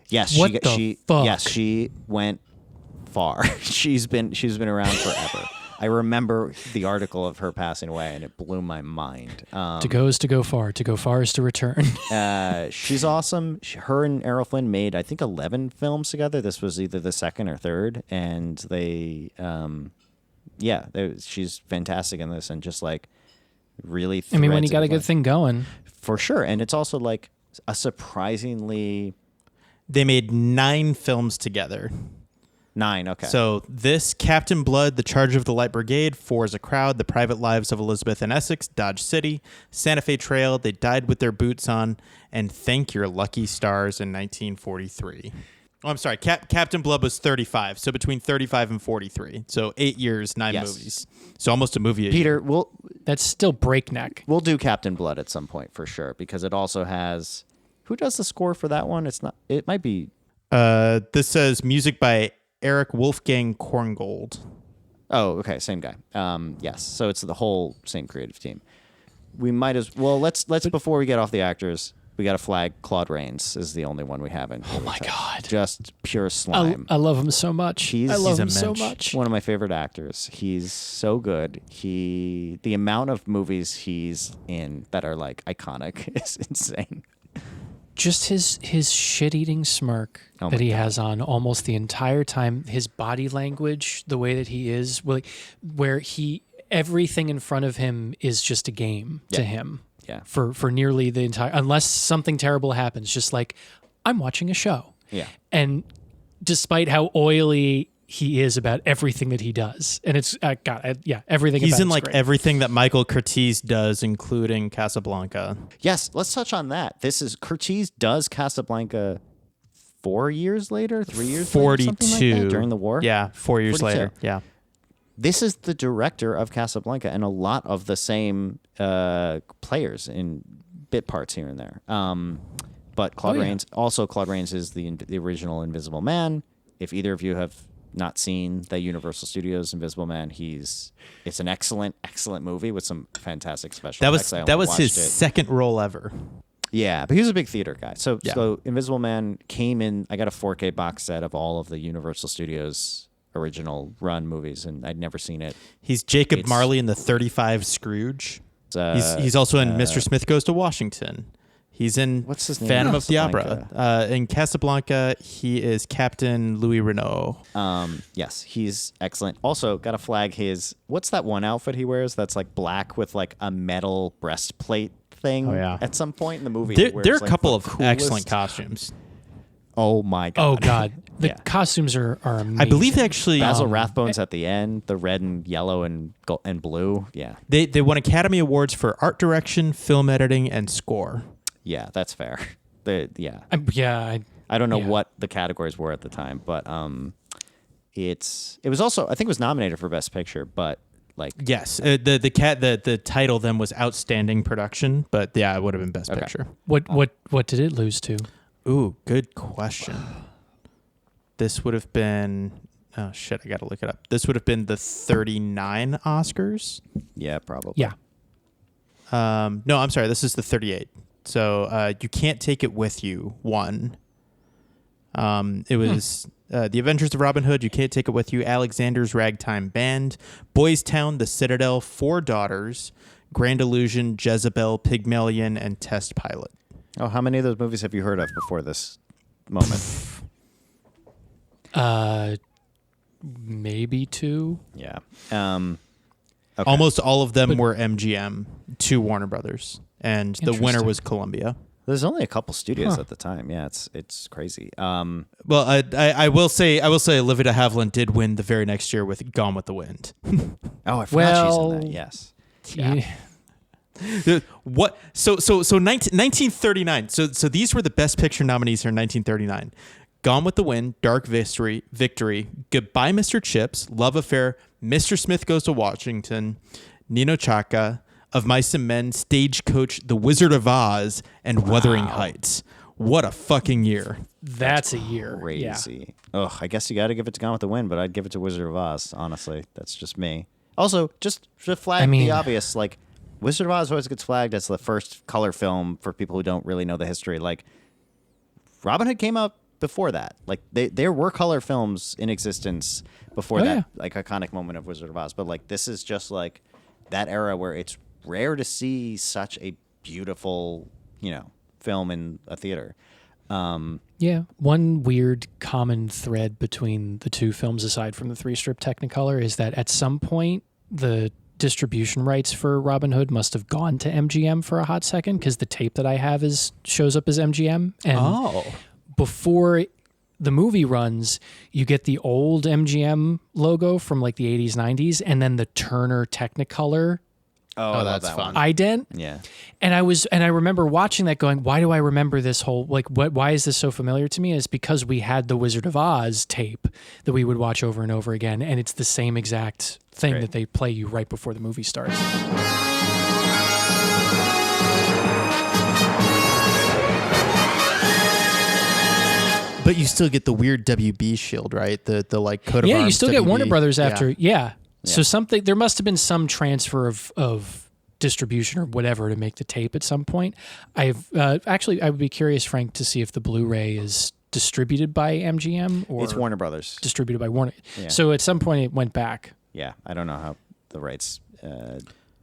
[SPEAKER 1] Yes,
[SPEAKER 3] What the fuck?
[SPEAKER 1] Yes, she went far. she's been around forever. I remember the article of her passing away, and it blew my mind.
[SPEAKER 3] To go is to go far. To go far is to return.
[SPEAKER 1] She's awesome. Her and Errol Flynn made, I think, 11 films together. This was either the second or third, and they, she's fantastic in this, and just like really.
[SPEAKER 3] I mean, when you
[SPEAKER 1] threads
[SPEAKER 3] got a
[SPEAKER 1] it
[SPEAKER 3] good
[SPEAKER 1] like-
[SPEAKER 3] thing going,
[SPEAKER 1] for sure, and it's also like a surprisingly.
[SPEAKER 6] They made 9 films together.
[SPEAKER 1] 9, okay.
[SPEAKER 6] So this, Captain Blood, The Charge of the Light Brigade, 4 is a Crowd, The Private Lives of Elizabeth and Essex, Dodge City, Santa Fe Trail, They Died with Their Boots On, and Thank Your Lucky Stars in 1943. Oh, I'm sorry. Captain Blood was 35, so between 35 and 43. So 8 years, 9
[SPEAKER 1] Yes.
[SPEAKER 6] movies. So almost a movie a
[SPEAKER 1] Peter,
[SPEAKER 6] year.
[SPEAKER 3] that's still breakneck.
[SPEAKER 1] We'll do Captain Blood at some point for sure, because it also has. Who does the score for that one? It's not. It might be.
[SPEAKER 6] This says music by Eric Wolfgang Korngold.
[SPEAKER 1] Oh, okay, same guy. Yes, so it's the whole same creative team. We might as well. Let's before we get off the actors, we got to flag Claude Rains is the only one we haven't.
[SPEAKER 3] Oh my God.
[SPEAKER 1] Just pure slime.
[SPEAKER 3] I love him so much. I love him so much.
[SPEAKER 1] One of my favorite actors. He's so good. The amount of movies he's in that are like iconic is insane.
[SPEAKER 3] Just his shit-eating smirk that he has on almost the entire time, his body language, the way that he is, where everything in front of him is just a game to him.
[SPEAKER 1] Yeah.
[SPEAKER 3] For nearly the entire, unless something terrible happens, just like I'm watching a show.
[SPEAKER 1] Yeah.
[SPEAKER 3] And despite how oily he is about everything that he does, and it's everything.
[SPEAKER 6] He's
[SPEAKER 3] about
[SPEAKER 6] in
[SPEAKER 3] it's
[SPEAKER 6] like
[SPEAKER 3] great.
[SPEAKER 6] everything that Michael Curtiz does, including Casablanca.
[SPEAKER 1] Yes, let's touch on that. Curtiz does Casablanca 4 years later, 3 years
[SPEAKER 6] 42
[SPEAKER 1] later, something like that, during the war.
[SPEAKER 6] Yeah, 4 years
[SPEAKER 1] 42.
[SPEAKER 6] later. Yeah.
[SPEAKER 1] This is the director of Casablanca, and a lot of the same players in bit parts here and there. But Claude Rains, also Claude Rains is the original Invisible Man. If either of you have not seen the Universal Studios Invisible Man, it's an excellent movie with some fantastic special effects.
[SPEAKER 6] That was his second role ever.
[SPEAKER 1] Yeah, but he was a big theater guy. So
[SPEAKER 6] Yeah.
[SPEAKER 1] so Invisible Man came in. I got a 4K box set of all of the Universal Studios original run movies, and I'd never seen it.
[SPEAKER 6] He's Jacob Marley in the 35 Scrooge.
[SPEAKER 1] It's,
[SPEAKER 6] He's also in Mr. Smith Goes to Washington. He's in
[SPEAKER 1] What's his name?
[SPEAKER 6] Phantom of the
[SPEAKER 1] Casablanca.
[SPEAKER 6] Opera. In Casablanca, he is Captain Louis Renault.
[SPEAKER 1] Yes, he's excellent. Also, got to flag what's that one outfit he wears that's like black with like a metal breastplate thing
[SPEAKER 6] Oh, yeah.
[SPEAKER 1] at some point in the movie?
[SPEAKER 6] There
[SPEAKER 1] where
[SPEAKER 6] are
[SPEAKER 1] it's,
[SPEAKER 6] a
[SPEAKER 1] like,
[SPEAKER 6] couple
[SPEAKER 1] the
[SPEAKER 6] of
[SPEAKER 1] coolest-
[SPEAKER 6] excellent costumes.
[SPEAKER 1] Oh my god.
[SPEAKER 3] Oh god, the
[SPEAKER 1] Yeah.
[SPEAKER 3] costumes are amazing.
[SPEAKER 6] I believe actually
[SPEAKER 1] Basil Rathbone's at the end, the red and yellow and blue. Yeah.
[SPEAKER 6] they won Academy Awards for art direction, film editing, and score.
[SPEAKER 1] Yeah, that's fair. Yeah.
[SPEAKER 3] I
[SPEAKER 1] don't know
[SPEAKER 3] yeah.
[SPEAKER 1] what the categories were at the time, but it was also, I think it was nominated for Best Picture, but like
[SPEAKER 6] Yes, the title then was Outstanding Production, but yeah, it would have been Best Picture.
[SPEAKER 3] What did it lose to?
[SPEAKER 6] Ooh, good question. This would have been oh shit, I gotta look it up. This would have been the 39 Oscars.
[SPEAKER 1] Yeah, probably.
[SPEAKER 3] Yeah.
[SPEAKER 6] No, I'm sorry. This is the 38. So You Can't Take It With You won. It was The Adventures of Robin Hood, You Can't Take It With You, Alexander's Ragtime Band, Boys Town, The Citadel, Four Daughters, Grand Illusion, Jezebel, Pygmalion, and Test Pilot.
[SPEAKER 1] Oh, how many of those movies have you heard of before this moment?
[SPEAKER 3] Maybe 2.
[SPEAKER 1] Yeah. Okay.
[SPEAKER 6] Almost all of them were MGM to Warner Brothers, and the winner was Columbia.
[SPEAKER 1] There's only a couple studios at the time. Yeah, it's crazy.
[SPEAKER 6] Well, I will say Olivia de Havilland did win the very next year with Gone with the Wind.
[SPEAKER 1] Oh, I forgot she's in that. Yes.
[SPEAKER 3] Yeah.
[SPEAKER 6] What? So 1939. So these were the Best Picture nominees for 1939. Gone with the Wind, Dark Victory, Goodbye Mr. Chips, Love Affair, Mr. Smith Goes to Washington, Nino Chaka, Of Mice and Men, Stagecoach, The Wizard of Oz, and Wuthering Heights. What a fucking year.
[SPEAKER 3] That's a year.
[SPEAKER 1] Crazy. Yeah. Ugh, I guess you got to give it to Gone with the Wind, but I'd give it to Wizard of Oz, honestly. That's just me. Also, just to flag the obvious, like, Wizard of Oz always gets flagged as the first color film for people who don't really know the history. Like, Robin Hood came out before that. Like, there were color films in existence before that, like, iconic moment of Wizard of Oz. But, like, this is just, like, that era where it's rare to see such a beautiful, film in a theater.
[SPEAKER 3] Yeah. One weird common thread between the two films, aside from the 3-strip Technicolor, is that at some point, the distribution rights for Robin Hood must have gone to MGM for a hot second, because the tape that I have shows up as MGM. And before the movie runs, you get the old MGM logo from like the 80s, 90s, and then the Turner Technicolor.
[SPEAKER 1] Oh, that's fun.
[SPEAKER 3] Ident.
[SPEAKER 1] Yeah.
[SPEAKER 3] And I remember watching that going, why do I remember this whole, like, why is this so familiar to me? And it's because we had the Wizard of Oz tape that we would watch over and over again. And it's the same exact thing that they play you right before the movie starts.
[SPEAKER 6] But you still get the weird WB shield, right? The like coat of arms.
[SPEAKER 3] Yeah, you still get
[SPEAKER 6] WB.
[SPEAKER 3] Warner Brothers after. Yeah. So there must have been some transfer of distribution or whatever to make the tape at some point. I've actually, I would be curious, Frank, to see if the Blu-ray is distributed by MGM or
[SPEAKER 1] it's Warner Brothers.
[SPEAKER 3] Distributed by Warner.
[SPEAKER 1] Yeah.
[SPEAKER 3] So at some point it went back.
[SPEAKER 1] Yeah, I don't know how the rights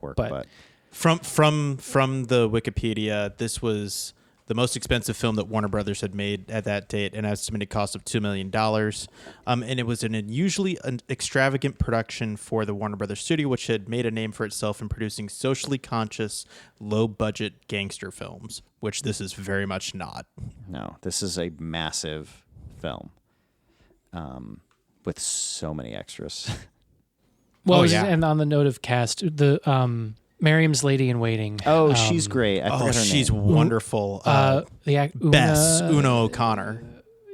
[SPEAKER 1] work, but
[SPEAKER 6] from the Wikipedia, this was the most expensive film that Warner Brothers had made at that date, an estimated cost of $2 million. And it was an unusually extravagant production for the Warner Brothers studio, which had made a name for itself in producing socially conscious, low-budget gangster films, which this is very much not.
[SPEAKER 1] No, this is a massive film with so many extras.
[SPEAKER 3] Well, and on the note of cast, the Miriam's Lady in Waiting.
[SPEAKER 1] Oh, she's great. I forget her
[SPEAKER 6] she's
[SPEAKER 1] name.
[SPEAKER 6] Wonderful. Una O'Connor.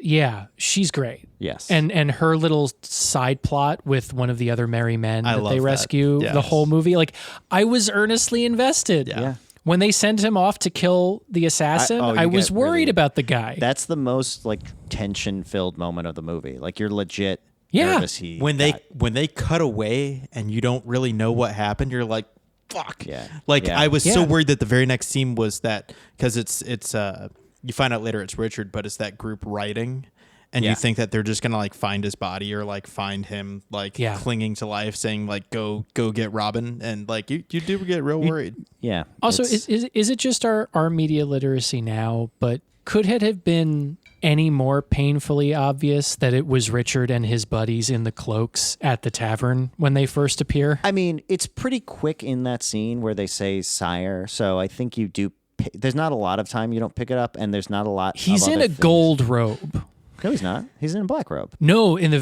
[SPEAKER 3] Yeah, she's great.
[SPEAKER 1] Yes.
[SPEAKER 3] And her little side plot with one of the other merry men that they rescue the whole movie. Like, I was earnestly invested.
[SPEAKER 1] Yeah.
[SPEAKER 3] When they send him off to kill the assassin, I was worried about the guy.
[SPEAKER 1] That's the most like tension-filled moment of the movie. Like, you're legit nervous
[SPEAKER 6] when they cut away and you don't really know what happened, you're like, fuck.
[SPEAKER 1] Yeah.
[SPEAKER 6] I was so worried that the very next scene was that, because it's you find out later it's Richard, but it's that group writing, and you think that they're just gonna like find his body or like find him like clinging to life, saying like go get Robin, and like you do get real worried.
[SPEAKER 1] Yeah.
[SPEAKER 3] Also, is it just our media literacy now? But could it have been any more painfully obvious that it was Richard and his buddies in the cloaks at the tavern when they first appear?
[SPEAKER 1] I mean, it's pretty quick in that scene where they say sire, so I think you do there's not a lot of time you don't pick it up, and there's not a lot.
[SPEAKER 3] He's
[SPEAKER 1] of
[SPEAKER 3] in
[SPEAKER 1] other
[SPEAKER 3] a
[SPEAKER 1] things.
[SPEAKER 3] gold robe.
[SPEAKER 1] No, he's not. He's in a black robe.
[SPEAKER 3] No, in the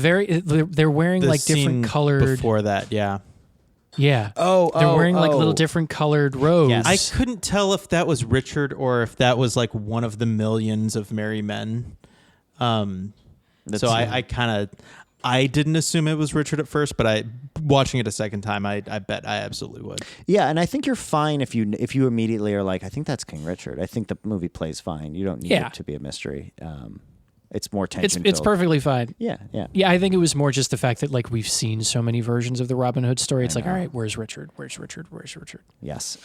[SPEAKER 3] they're wearing
[SPEAKER 6] The
[SPEAKER 3] like
[SPEAKER 6] scene
[SPEAKER 3] different colored.
[SPEAKER 6] before that, yeah.
[SPEAKER 3] Yeah.
[SPEAKER 1] Oh,
[SPEAKER 3] they're wearing like little different colored robes.
[SPEAKER 1] Yes.
[SPEAKER 6] I couldn't tell if that was Richard or if that was like one of the millions of merry men. So I didn't assume it was Richard at first, but watching it a second time, I bet I absolutely would.
[SPEAKER 1] Yeah, and I think you're fine if you immediately are like, I think that's King Richard. I think the movie plays fine. You don't need it to be a mystery. It's more tension.
[SPEAKER 3] It's perfectly fine.
[SPEAKER 1] Yeah.
[SPEAKER 3] Yeah, I think it was more just the fact that like we've seen so many versions of the Robin Hood story. It's like, all right, where's Richard? Where's Richard? Where's Richard?
[SPEAKER 1] Yes.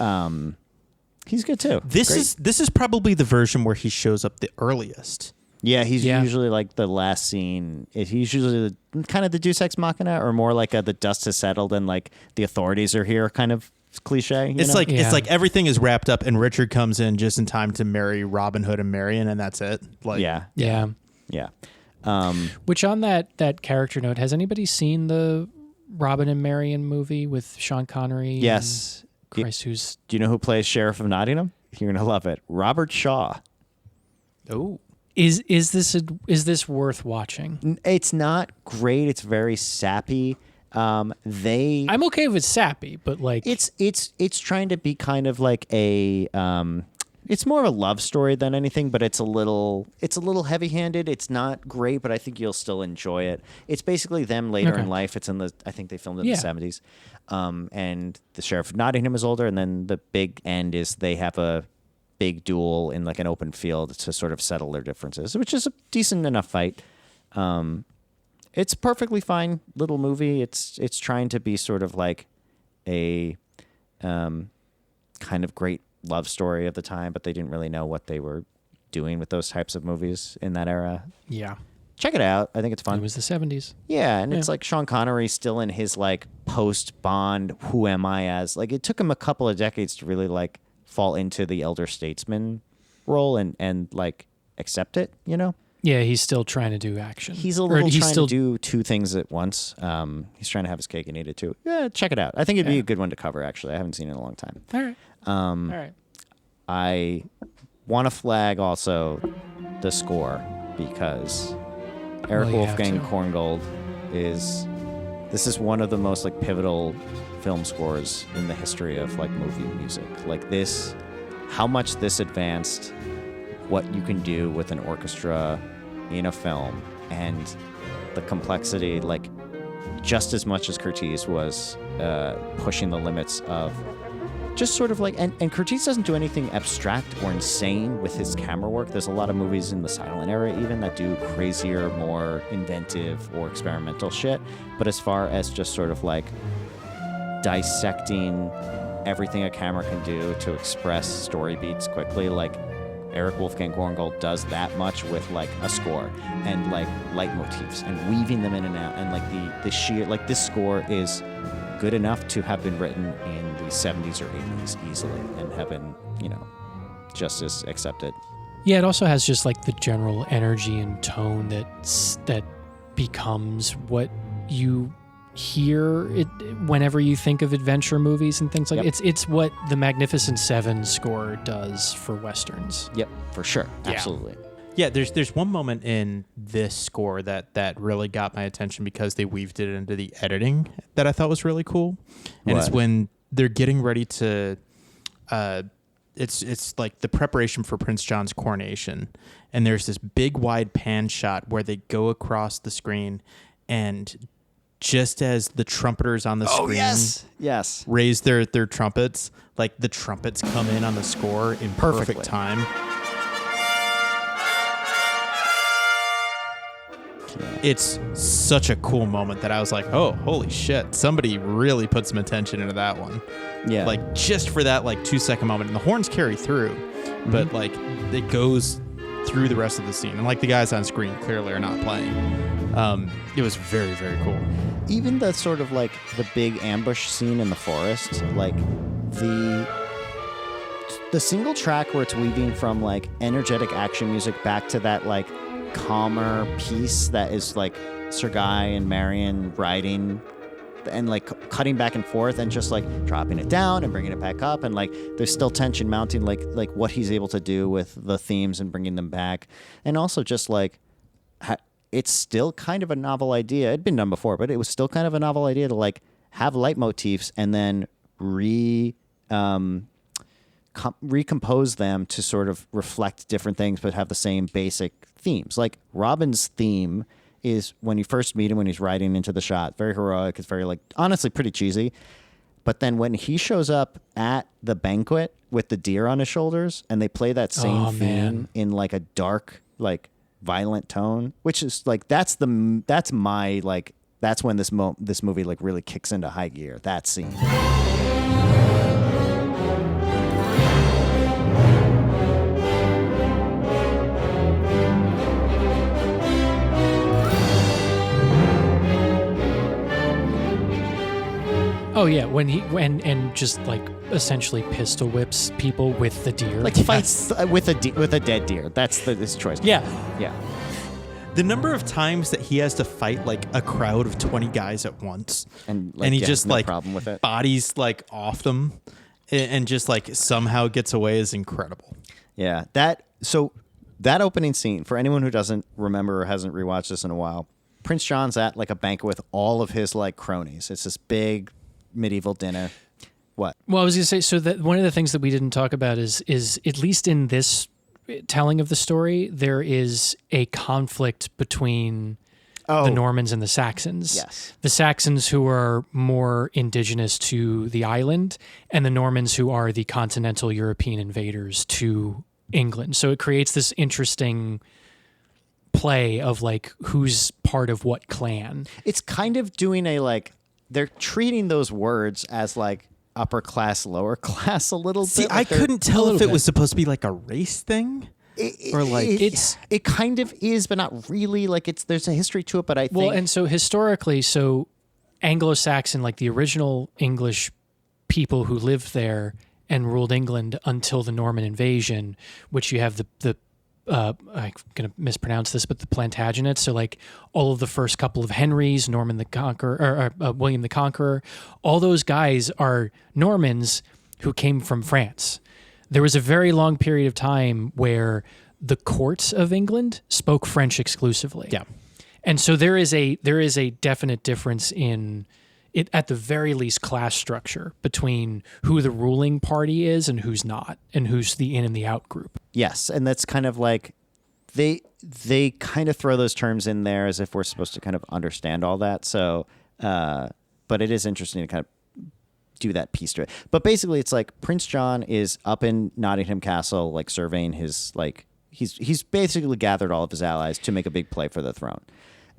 [SPEAKER 1] He's good too.
[SPEAKER 6] This is probably the version where he shows up the earliest.
[SPEAKER 1] Yeah, he's usually like the last scene. He's usually kind of the Deus Ex Machina, or more like the dust has settled and like the authorities are here kind of cliche.
[SPEAKER 6] It's like everything is wrapped up and Richard comes in just in time to marry Robin Hood and Marion, and that's it. Like,
[SPEAKER 1] yeah.
[SPEAKER 3] Which on that character note, has anybody seen the Robin and Marion movie with Sean Connery?
[SPEAKER 1] Yes.
[SPEAKER 3] Christ, who's...
[SPEAKER 1] Do you know who plays Sheriff of Nottingham? You're gonna love it. Robert Shaw.
[SPEAKER 6] Oh.
[SPEAKER 3] Is this worth watching?
[SPEAKER 1] It's not great. It's very sappy. I'm
[SPEAKER 3] okay if it's sappy, but like
[SPEAKER 1] it's trying to be kind of like a it's more of a love story than anything, but it's a little heavy-handed. It's not great, but I think you'll still enjoy it. It's basically them later in life. It's I think they filmed it in the 70s. And the Sheriff of Nottingham is older, and then the big end is they have a big duel in like an open field to sort of settle their differences, which is a decent enough fight. It's a perfectly fine little movie. It's trying to be sort of like a kind of great love story of the time, but they didn't really know what they were doing with those types of movies in that era.
[SPEAKER 3] Yeah.
[SPEAKER 1] Check it out. I think it's fun.
[SPEAKER 3] It was the 70s.
[SPEAKER 1] Yeah, and it's like Sean Connery still in his like post-Bond, who am I as? Like it took him a couple of decades to really like fall into the elder statesman role and like accept it, you know?
[SPEAKER 3] Yeah, he's still trying to do action.
[SPEAKER 1] He's trying to do two things at once. He's trying to have his cake and eat it too. Yeah, check it out. I think it'd be a good one to cover, actually. I haven't seen it in a long time.
[SPEAKER 3] All right. All right.
[SPEAKER 1] I want to flag also the score because Eric Wolfgang Korngold this is one of the most like pivotal film scores in the history of like movie music. Like this, how much this advanced what you can do with an orchestra in a film, and the complexity, like just as much as Curtiz was pushing the limits of just sort of like, and Curtiz doesn't do anything abstract or insane with his camera work. There's a lot of movies in the silent era even that do crazier, more inventive or experimental shit. But as far as just sort of like dissecting everything a camera can do to express story beats quickly, like Eric Wolfgang Korngold does that much with like a score and like leitmotifs and weaving them in and out, and like the sheer, like this score is good enough to have been written in the 70s or 80s easily and have been, you know, just as accepted.
[SPEAKER 3] Yeah, it also has just like the general energy and tone that becomes what you hear it whenever you think of adventure movies and things like that. It's what the Magnificent Seven score does for westerns.
[SPEAKER 1] Yep, for sure. Absolutely.
[SPEAKER 6] Yeah, there's one moment in this score that really got my attention because they weaved it into the editing that I thought was really cool. And it's when they're getting ready to it's like the preparation for Prince John's coronation, and there's this big wide pan shot where they go across the screen, and just as the trumpeters on the screen raise their trumpets, like the trumpets come in on the score in perfect time. Yeah. It's such a cool moment that I was like, oh, holy shit. Somebody really put some attention into that one.
[SPEAKER 1] Yeah.
[SPEAKER 6] Like just for that like 2-second moment. And the horns carry through, but like it goes through the rest of the scene. And like the guys on screen clearly are not playing. It was very, very cool.
[SPEAKER 1] Even the sort of like the big ambush scene in the forest, like the single track where it's weaving from like energetic action music back to that like calmer piece that is like Sir Guy and Marion riding and like cutting back and forth and just like dropping it down and bringing it back up, and like there's still tension mounting, like what he's able to do with the themes and bringing them back, and also just like it's still kind of a novel idea. It'd been done before, but it was still kind of a novel idea to like have leitmotifs and then recompose them to sort of reflect different things, but have the same basic themes. Like Robin's theme is when you first meet him, when he's riding into the shot, very heroic. It's very like honestly pretty cheesy. But then when he shows up at the banquet with the deer on his shoulders, and they play that same theme in like a dark, like violent tone, which is like that's when this movie like really kicks into high gear. That scene.
[SPEAKER 3] Oh yeah, when he and just like essentially pistol whips people with the deer,
[SPEAKER 1] like fights with a dead deer. That's his choice.
[SPEAKER 3] Yeah.
[SPEAKER 6] The number of times that he has to fight like a crowd of 20 guys at once, and he just
[SPEAKER 1] no
[SPEAKER 6] like
[SPEAKER 1] problem with it.
[SPEAKER 6] Bodies like off them, and just like somehow gets away is incredible.
[SPEAKER 1] Yeah, that opening scene, for anyone who doesn't remember or hasn't rewatched this in a while, Prince John's at like a banquet with all of his like cronies. It's this big medieval dinner. What?
[SPEAKER 3] Well, I was going to say, so that one of the things that we didn't talk about is at least in this telling of the story, there is a conflict between the Normans and the Saxons.
[SPEAKER 1] Yes.
[SPEAKER 3] The Saxons, who are more indigenous to the island, and the Normans, who are the continental European invaders to England. So it creates this interesting play of like who's part of what clan.
[SPEAKER 1] It's kind of doing a like, they're treating those words as like upper class, lower class a little bit.
[SPEAKER 6] See, I couldn't tell if it was supposed to be like a race thing. It
[SPEAKER 1] kind of is, but not really. Like there's a history to it, but I think.
[SPEAKER 3] Well, and so historically, Anglo-Saxon, like the original English people who lived there and ruled England until the Norman invasion, which you have the I'm going to mispronounce this, but the Plantagenets. So like all of the first couple of Henrys, Norman the Conqueror, or William the Conqueror, all those guys are Normans who came from France. There was a very long period of time where the courts of England spoke French exclusively.
[SPEAKER 6] Yeah.
[SPEAKER 3] And so there is a definite difference in it, at the very least, class structure between who the ruling party is and who's not, and who's the in and the out group.
[SPEAKER 1] Yes, and that's kind of like they kind of throw those terms in there as if we're supposed to kind of understand all that. So, but it is interesting to kind of do that piece to it. But basically, it's like Prince John is up in Nottingham Castle, like surveying his like he's basically gathered all of his allies to make a big play for the throne.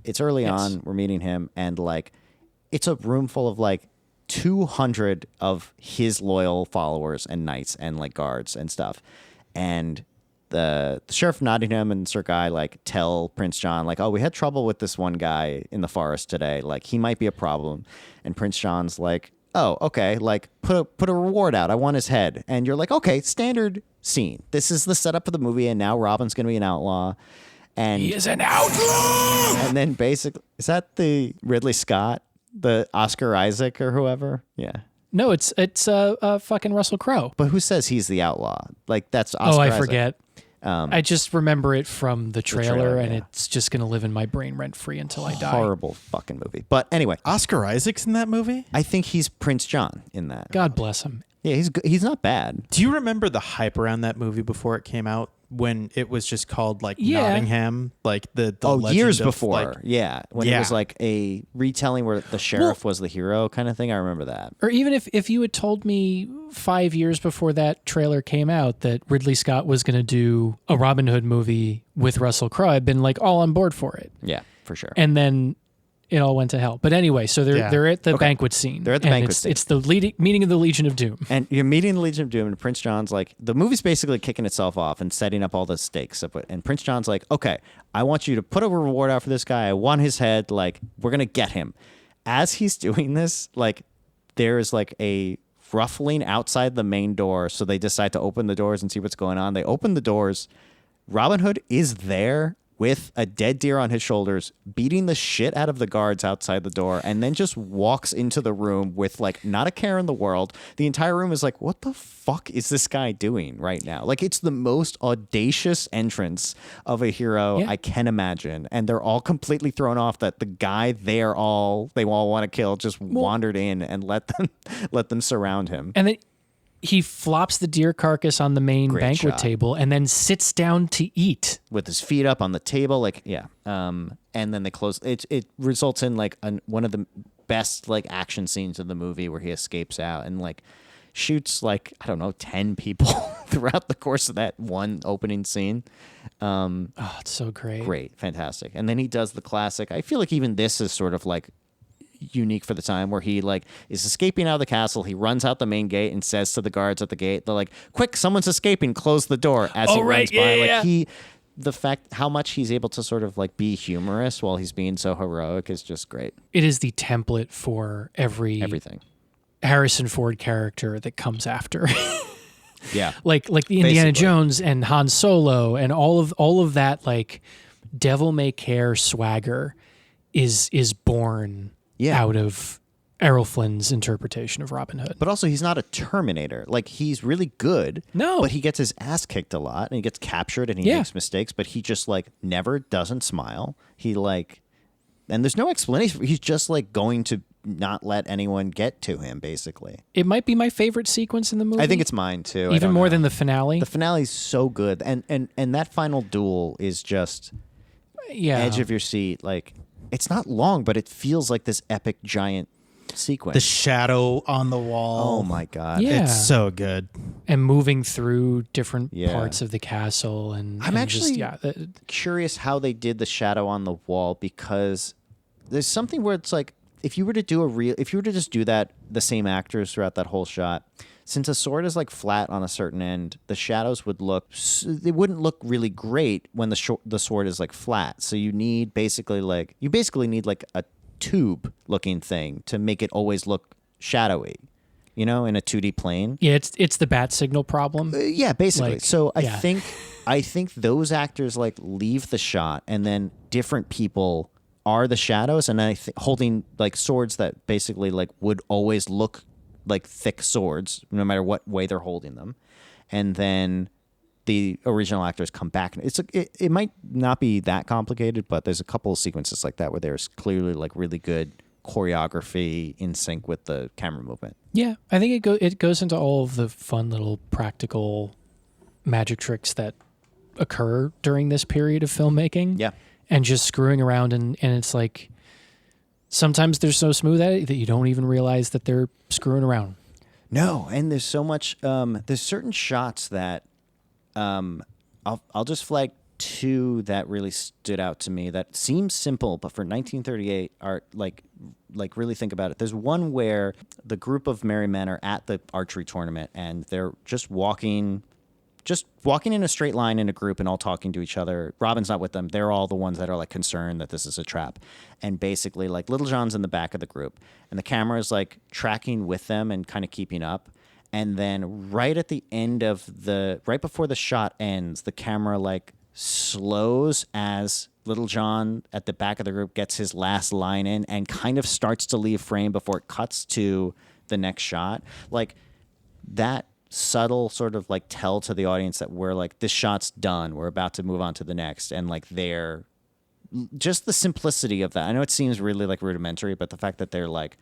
[SPEAKER 1] It's early on. We're meeting him, and like it's a room full of like 200 of his loyal followers and knights and like guards and stuff. And the sheriff of Nottingham and Sir Guy like tell Prince John like, oh, we had trouble with this one guy in the forest today. Like he might be a problem. And Prince John's like, oh, okay, like put a reward out. I want his head. And you're like, okay, standard scene. This is the setup of the movie. And now Robin's going to be an outlaw. And
[SPEAKER 3] he is an outlaw.
[SPEAKER 1] And then basically, is that the Ridley Scott, the Oscar Isaac or whoever? Yeah.
[SPEAKER 3] No, it's fucking Russell Crowe.
[SPEAKER 1] But who says he's the outlaw? Like that's Oscar
[SPEAKER 3] I
[SPEAKER 1] Isaac.
[SPEAKER 3] forget. I just remember it from the trailer, and it's just going to live in my brain rent free until I die.
[SPEAKER 1] Horrible fucking movie. But anyway,
[SPEAKER 6] Oscar Isaac's in that movie?
[SPEAKER 1] I think he's Prince John in that.
[SPEAKER 3] God bless him.
[SPEAKER 1] Yeah, he's not bad.
[SPEAKER 6] Do you remember the hype around that movie before it came out? When it was just called like Nottingham, like the
[SPEAKER 1] years
[SPEAKER 6] of,
[SPEAKER 1] before,
[SPEAKER 6] like,
[SPEAKER 1] when it was like a retelling where the sheriff was the hero kind of thing. I remember that.
[SPEAKER 3] Or even if you had told me 5 years before that trailer came out that Ridley Scott was going to do a Robin Hood movie with Russell Crowe, I'd been like all on board for it.
[SPEAKER 1] Yeah, for sure.
[SPEAKER 3] And then it all went to hell. But anyway, so they're at the banquet scene.
[SPEAKER 1] They're at the banquet scene.
[SPEAKER 3] It's the meeting of the Legion of Doom.
[SPEAKER 1] And you're meeting the Legion of Doom, and Prince John's like, the movie's basically kicking itself off and setting up all the stakes of it. And Prince John's like, okay, I want you to put a reward out for this guy. I want his head. Like, we're going to get him. As he's doing this, like, there's like a ruffling outside the main door. So they decide to open the doors and see what's going on. They open the doors. Robin Hood is there with a dead deer on his shoulders, beating the shit out of the guards outside the door, and then just walks into the room with like not a care in the world. The entire room is like, what the fuck is this guy doing right now? Like, it's the most audacious entrance of a hero I can imagine, and they're all completely thrown off that the guy they all want to kill just wandered in and let them surround him.
[SPEAKER 3] And then he flops the deer carcass on the main
[SPEAKER 1] Great
[SPEAKER 3] banquet
[SPEAKER 1] shot.
[SPEAKER 3] table and then sits down to eat
[SPEAKER 1] with his feet up on the table, and then they close. It results in like one of the best like action scenes of the movie where he escapes out and like shoots like, I don't know, 10 people throughout the course of that one opening scene.
[SPEAKER 3] It's so great.
[SPEAKER 1] Fantastic. And then he does the classic. I feel like even this is sort of like unique for the time, where he like is escaping out of the castle. He runs out the main gate and says to the guards at the gate, they're like, quick, someone's escaping, close the door, as he runs by. The fact how much he's able to sort of like be humorous while he's being so heroic is just great.
[SPEAKER 3] It is the template for everything Harrison Ford character that comes after.
[SPEAKER 1] Yeah.
[SPEAKER 3] like the Indiana Jones and Han Solo and all of that like devil may care swagger is born out of Errol Flynn's interpretation of Robin Hood.
[SPEAKER 1] But also, he's not a Terminator. Like, he's really good.
[SPEAKER 3] No.
[SPEAKER 1] But he gets his ass kicked a lot, and he gets captured, and he makes mistakes, but he just, like, never doesn't smile. He, like... And there's no explanation. He's just, like, going to not let anyone get to him, basically.
[SPEAKER 3] It might be my favorite sequence in the movie.
[SPEAKER 1] I think it's mine, too.
[SPEAKER 3] Even more than the finale.
[SPEAKER 1] The finale's so good. And that final duel is just... edge of your seat. Like, it's not long, but it feels like this epic giant sequence.
[SPEAKER 6] The shadow on the wall.
[SPEAKER 1] Oh my God.
[SPEAKER 3] Yeah.
[SPEAKER 6] It's so good.
[SPEAKER 3] And moving through different parts of the castle.
[SPEAKER 1] I'm actually curious how they did the shadow on the wall, because there's something where it's like, if you were to just do that, the same actors throughout that whole shot, since a sword is like flat on a certain end, the shadows they wouldn't look really great when the sword is like flat. So you basically need like a tube looking thing to make it always look shadowy, in a 2D plane.
[SPEAKER 3] Yeah, it's the bat signal problem.
[SPEAKER 1] Yeah, basically. So I think those actors like leave the shot, and then different people are the shadows, and I think holding like swords that basically like would always look like thick swords, no matter what way they're holding them. And then the original actors come back. It might not be that complicated, but there's a couple of sequences like that where there's clearly like really good choreography in sync with the camera movement.
[SPEAKER 3] Yeah, I think it goes into all of the fun little practical magic tricks that occur during this period of filmmaking.
[SPEAKER 1] Yeah.
[SPEAKER 3] And just screwing around, and it's like sometimes they're so smooth at it that you don't even realize that they're screwing around.
[SPEAKER 1] No, and there's so much. There's certain shots that I'll just flag two that really stood out to me that seems simple, but for 1938 are like really think about it. There's one where the group of merry men are at the archery tournament, and they're just walking in a straight line in a group and all talking to each other. Robin's not with them. They're all the ones that are like concerned that this is a trap. And basically like Little John's in the back of the group, and the camera is like tracking with them and kind of keeping up. And then right before the shot ends, the camera like slows as Little John at the back of the group gets his last line in and kind of starts to leave frame before it cuts to the next shot. Like that subtle sort of like tell to the audience that we're like, this shot's done, we're about to move on to the next. And like they're just the simplicity of that. I know it seems really like rudimentary, but the fact that they're like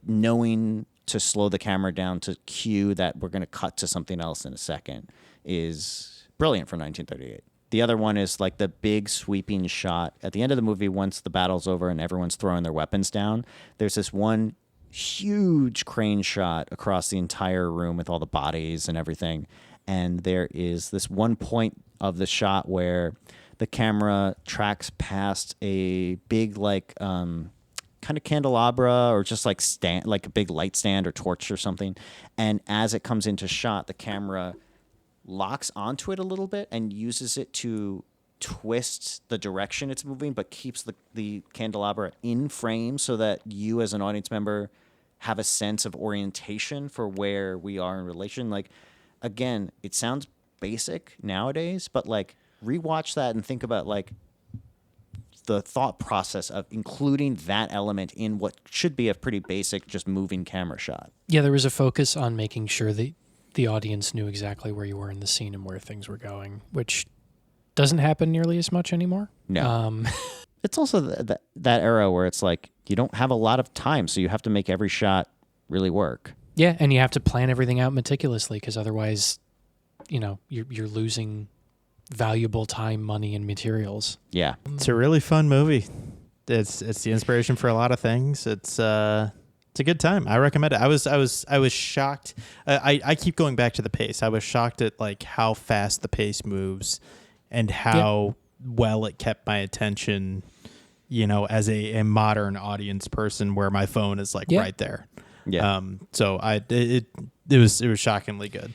[SPEAKER 1] knowing to slow the camera down to cue that we're going to cut to something else in a second is brilliant for 1938. The other one is like the big sweeping shot at the end of the movie once the battle's over and everyone's throwing their weapons down. There's this one huge crane shot across the entire room with all the bodies and everything. And there is this one point of the shot where the camera tracks past a big like kind of candelabra or just like stand, like a big light stand or torch or something. And as it comes into shot, the camera locks onto it a little bit and uses it to twist the direction it's moving, but keeps the candelabra in frame so that you as an audience member have a sense of orientation for where we are in relation. Like, again, it sounds basic nowadays, but like rewatch that and think about like the thought process of including that element in what should be a pretty basic, just moving camera shot.
[SPEAKER 3] Yeah, there was a focus on making sure that the audience knew exactly where you were in the scene and where things were going, which doesn't happen nearly as much anymore.
[SPEAKER 1] No. It's also that era where it's like you don't have a lot of time, so you have to make every shot really work.
[SPEAKER 3] Yeah, and you have to plan everything out meticulously because otherwise, you're losing valuable time, money, and materials.
[SPEAKER 1] Yeah.
[SPEAKER 6] It's a really fun movie. It's the inspiration for a lot of things. It's a good time. I recommend it. I was shocked. I keep going back to the pace. I was shocked at like how fast the pace moves and how well it kept my attention, as a modern audience person where my phone is like right there.
[SPEAKER 1] Yeah.
[SPEAKER 6] So it was shockingly good.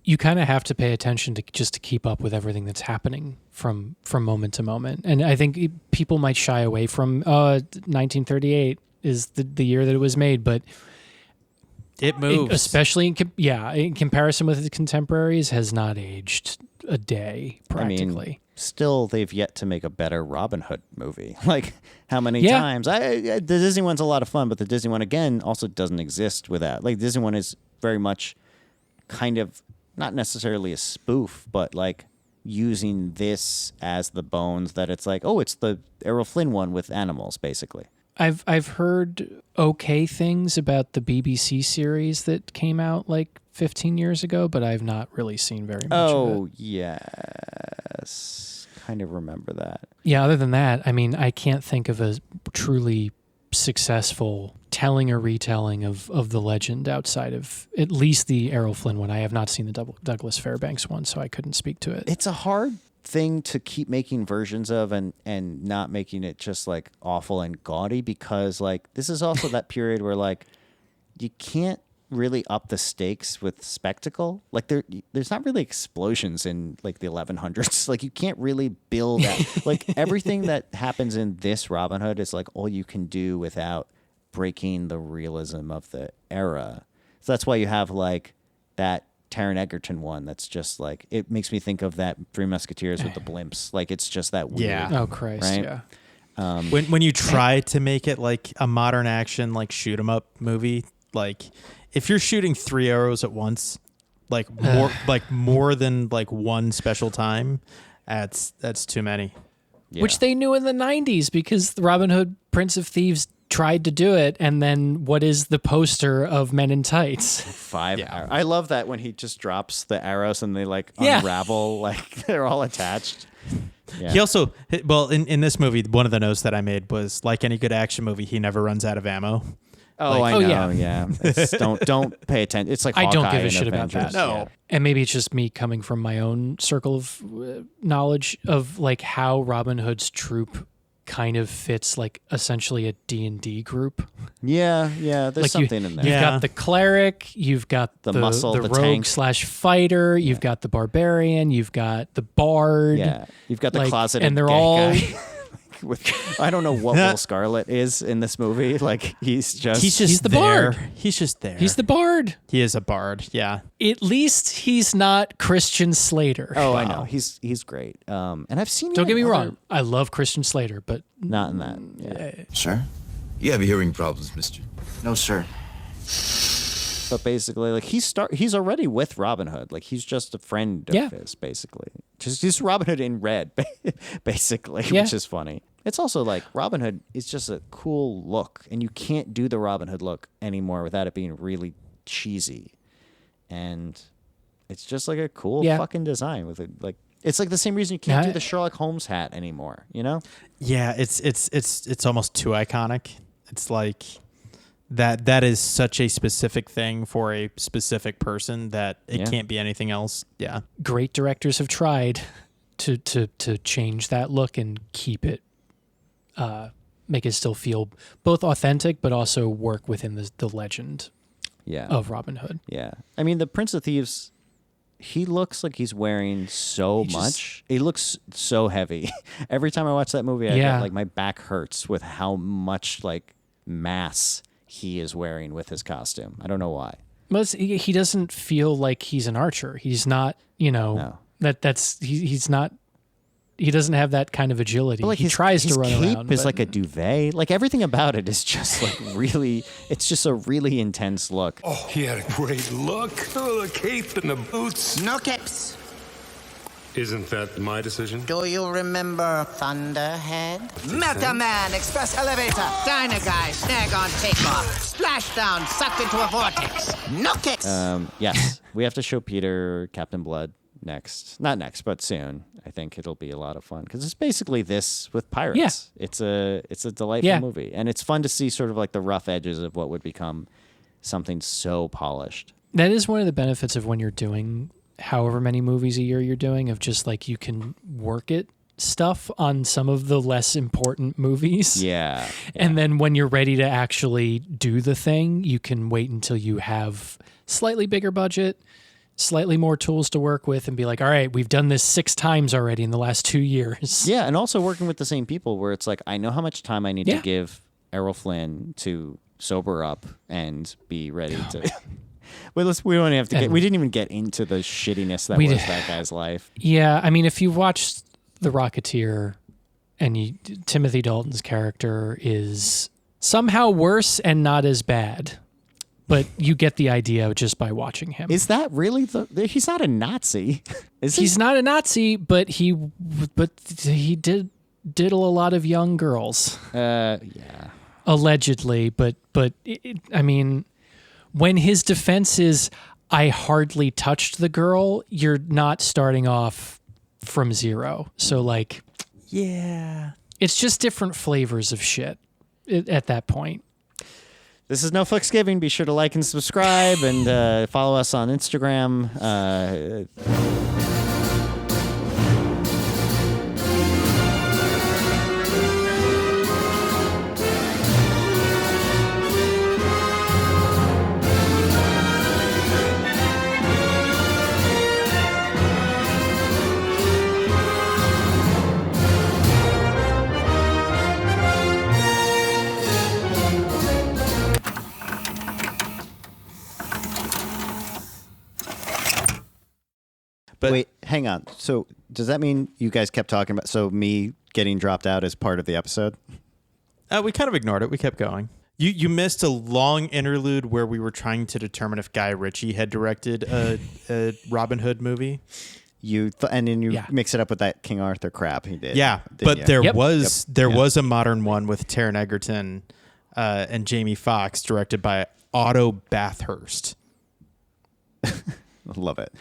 [SPEAKER 3] You kind of have to pay attention to keep up with everything that's happening from moment to moment. And I think people might shy away from 1938 is the year that it was made, but
[SPEAKER 6] it moves.
[SPEAKER 3] Especially in comparison with its contemporaries, has not aged a day practically.
[SPEAKER 1] I mean, still, they've yet to make a better Robin Hood movie. Like, how many times? The Disney one's a lot of fun, but the Disney one, again, also doesn't exist without. Like, the Disney one is very much kind of, not necessarily a spoof, but like using this as the bones that it's like, oh, it's the Errol Flynn one with animals, basically.
[SPEAKER 3] I've heard okay things about the BBC series that came out like 15 years ago, but I've not really seen very much of it.
[SPEAKER 1] Oh, yes. Kind of remember that.
[SPEAKER 3] Yeah, other than that, I mean, I can't think of a truly successful telling or retelling of the legend outside of at least the Errol Flynn one. I have not seen the Douglas Fairbanks one, so I couldn't speak to it.
[SPEAKER 1] It's a hard thing to keep making versions of and not making it just like awful and gaudy, because like this is also that period where like you can't really up the stakes with spectacle. Like there's not really explosions in like the 1100s. Like you can't really build that. Like everything that happens in this Robin Hood is like all you can do without breaking the realism of the era. So that's why you have like that Taron Egerton one that's just like, it makes me think of that Three Musketeers with the blimps. Like it's just that weird.
[SPEAKER 6] Yeah.
[SPEAKER 3] Oh Christ,
[SPEAKER 1] right?
[SPEAKER 3] yeah.
[SPEAKER 6] When you try to make it like a modern action, like shoot 'em up movie, like if you're shooting 3 arrows at once, like more than like one special time, that's too many.
[SPEAKER 1] Yeah.
[SPEAKER 3] Which they knew in the 90s because Robin Hood, Prince of Thieves tried to do it, and then what is the poster of Men in Tights?
[SPEAKER 1] 5 arrows. I love that when he just drops the arrows and they like unravel, like they're all attached. Yeah.
[SPEAKER 6] He also, well, in this movie, one of the notes that I made was, like any good action movie, he never runs out of ammo.
[SPEAKER 1] Oh, I know. Yeah. Don't pay attention. It's like
[SPEAKER 3] I don't
[SPEAKER 1] Hawkeye
[SPEAKER 3] give a
[SPEAKER 1] and
[SPEAKER 3] shit about
[SPEAKER 1] Avengers.
[SPEAKER 3] that.
[SPEAKER 6] No.
[SPEAKER 1] Yeah.
[SPEAKER 3] And maybe it's just me coming from my own circle of knowledge of like how Robin Hood's troop kind of fits like essentially a D&D group.
[SPEAKER 1] Yeah. There's
[SPEAKER 3] like
[SPEAKER 1] something in there.
[SPEAKER 3] You've got the cleric, you've got
[SPEAKER 1] the muscle, the
[SPEAKER 3] rogue
[SPEAKER 1] tank.
[SPEAKER 3] / fighter, you've got the barbarian, you've got the bard.
[SPEAKER 1] Yeah, you've got the
[SPEAKER 3] like,
[SPEAKER 1] closeted
[SPEAKER 3] and they're
[SPEAKER 1] gay
[SPEAKER 3] all
[SPEAKER 1] guy. I don't know what Will Scarlet is in this movie. Like he's
[SPEAKER 3] the
[SPEAKER 6] there.
[SPEAKER 3] bard.
[SPEAKER 6] He's just there.
[SPEAKER 3] He's the bard.
[SPEAKER 6] He is a bard. Yeah.
[SPEAKER 3] At least he's not Christian Slater.
[SPEAKER 1] Oh, wow. I know. He's great. And I've seen.
[SPEAKER 3] Don't get me wrong. I love Christian Slater, but
[SPEAKER 1] not in that. Yeah.
[SPEAKER 12] Sir, you have hearing problems, mister.
[SPEAKER 8] No, sir.
[SPEAKER 1] But basically, like he's already with Robin Hood. Like he's just a friend of his, basically. Just Robin Hood in red, basically, which is funny. It's also like Robin Hood is just a cool look, and you can't do the Robin Hood look anymore without it being really cheesy. And it's just like a cool fucking design with it. Like it's like the same reason you can't do the Sherlock Holmes hat anymore. You know?
[SPEAKER 6] Yeah, it's almost too iconic. It's like that is such a specific thing for a specific person that it can't be anything else. Yeah.
[SPEAKER 3] Great directors have tried to change that look and keep it make it still feel both authentic but also work within the legend of Robin Hood.
[SPEAKER 1] Yeah. I mean, the Prince of Thieves, he looks like he's wearing so much. He looks so heavy. Every time I watch that movie, I get like my back hurts with how much like mass he is wearing with his costume. I don't know why.
[SPEAKER 3] But he doesn't feel like he's an archer. He's not, he's not He doesn't have that kind of agility.
[SPEAKER 1] But like
[SPEAKER 3] he tries to run
[SPEAKER 1] his
[SPEAKER 3] around.
[SPEAKER 1] cape is
[SPEAKER 3] but-
[SPEAKER 1] like a duvet. Like everything about it is just like really. It's just a really intense look.
[SPEAKER 13] Oh, he had a great look. Oh, the cape and the boots.
[SPEAKER 14] No capes.
[SPEAKER 13] Isn't that my decision?
[SPEAKER 14] Do you remember Thunderhead? Meta Man, Express Elevator, Diner Guy, Snag on Takeoff, Splashdown, sucked into a vortex. No capes.
[SPEAKER 1] Yes, we have to show Peter Captain Blood next. Not next, but soon. I think it'll be a lot of fun because it's basically this with pirates.
[SPEAKER 3] Yeah.
[SPEAKER 1] It's a delightful movie, and it's fun to see sort of like the rough edges of what would become something so polished.
[SPEAKER 3] That is one of the benefits of when you're doing however many movies a year you're doing, of just like you can work it stuff on some of the less important movies.
[SPEAKER 1] Yeah.
[SPEAKER 3] And then when you're ready to actually do the thing, you can wait until you have slightly bigger budget, slightly more tools to work with, and be like, all right, we've done this 6 times already in the last 2 years.
[SPEAKER 1] Yeah, and also working with the same people where it's like, I know how much time I need to give Errol Flynn to sober up and be ready to... We don't have to we didn't even get into the shittiness that was that guy's life.
[SPEAKER 3] Yeah, I mean, if you watch The Rocketeer and Timothy Dalton's character is somehow worse and not as bad, but you get the idea just by watching him.
[SPEAKER 1] Is that really he's not a Nazi?
[SPEAKER 3] He's not a Nazi, but he did diddle a lot of young girls.
[SPEAKER 1] Yeah.
[SPEAKER 3] Allegedly, but I mean, when his defense is, I hardly touched the girl, you're not starting off from zero. So, like,
[SPEAKER 1] yeah,
[SPEAKER 3] it's just different flavors of shit at that point.
[SPEAKER 1] This is No Flicks Giving. Be sure to like and subscribe and follow us on Instagram. But wait, hang on. So does that mean you guys kept talking about me getting dropped out as part of the episode?
[SPEAKER 6] We kind of ignored it. We kept going. You missed a long interlude where we were trying to determine if Guy Ritchie had directed a Robin Hood movie.
[SPEAKER 1] And then you mix it up with that King Arthur crap he did.
[SPEAKER 6] Yeah, but
[SPEAKER 1] you?
[SPEAKER 6] there was a modern one with Taron Egerton and Jamie Foxx, directed by Otto Bathurst.
[SPEAKER 1] Love it.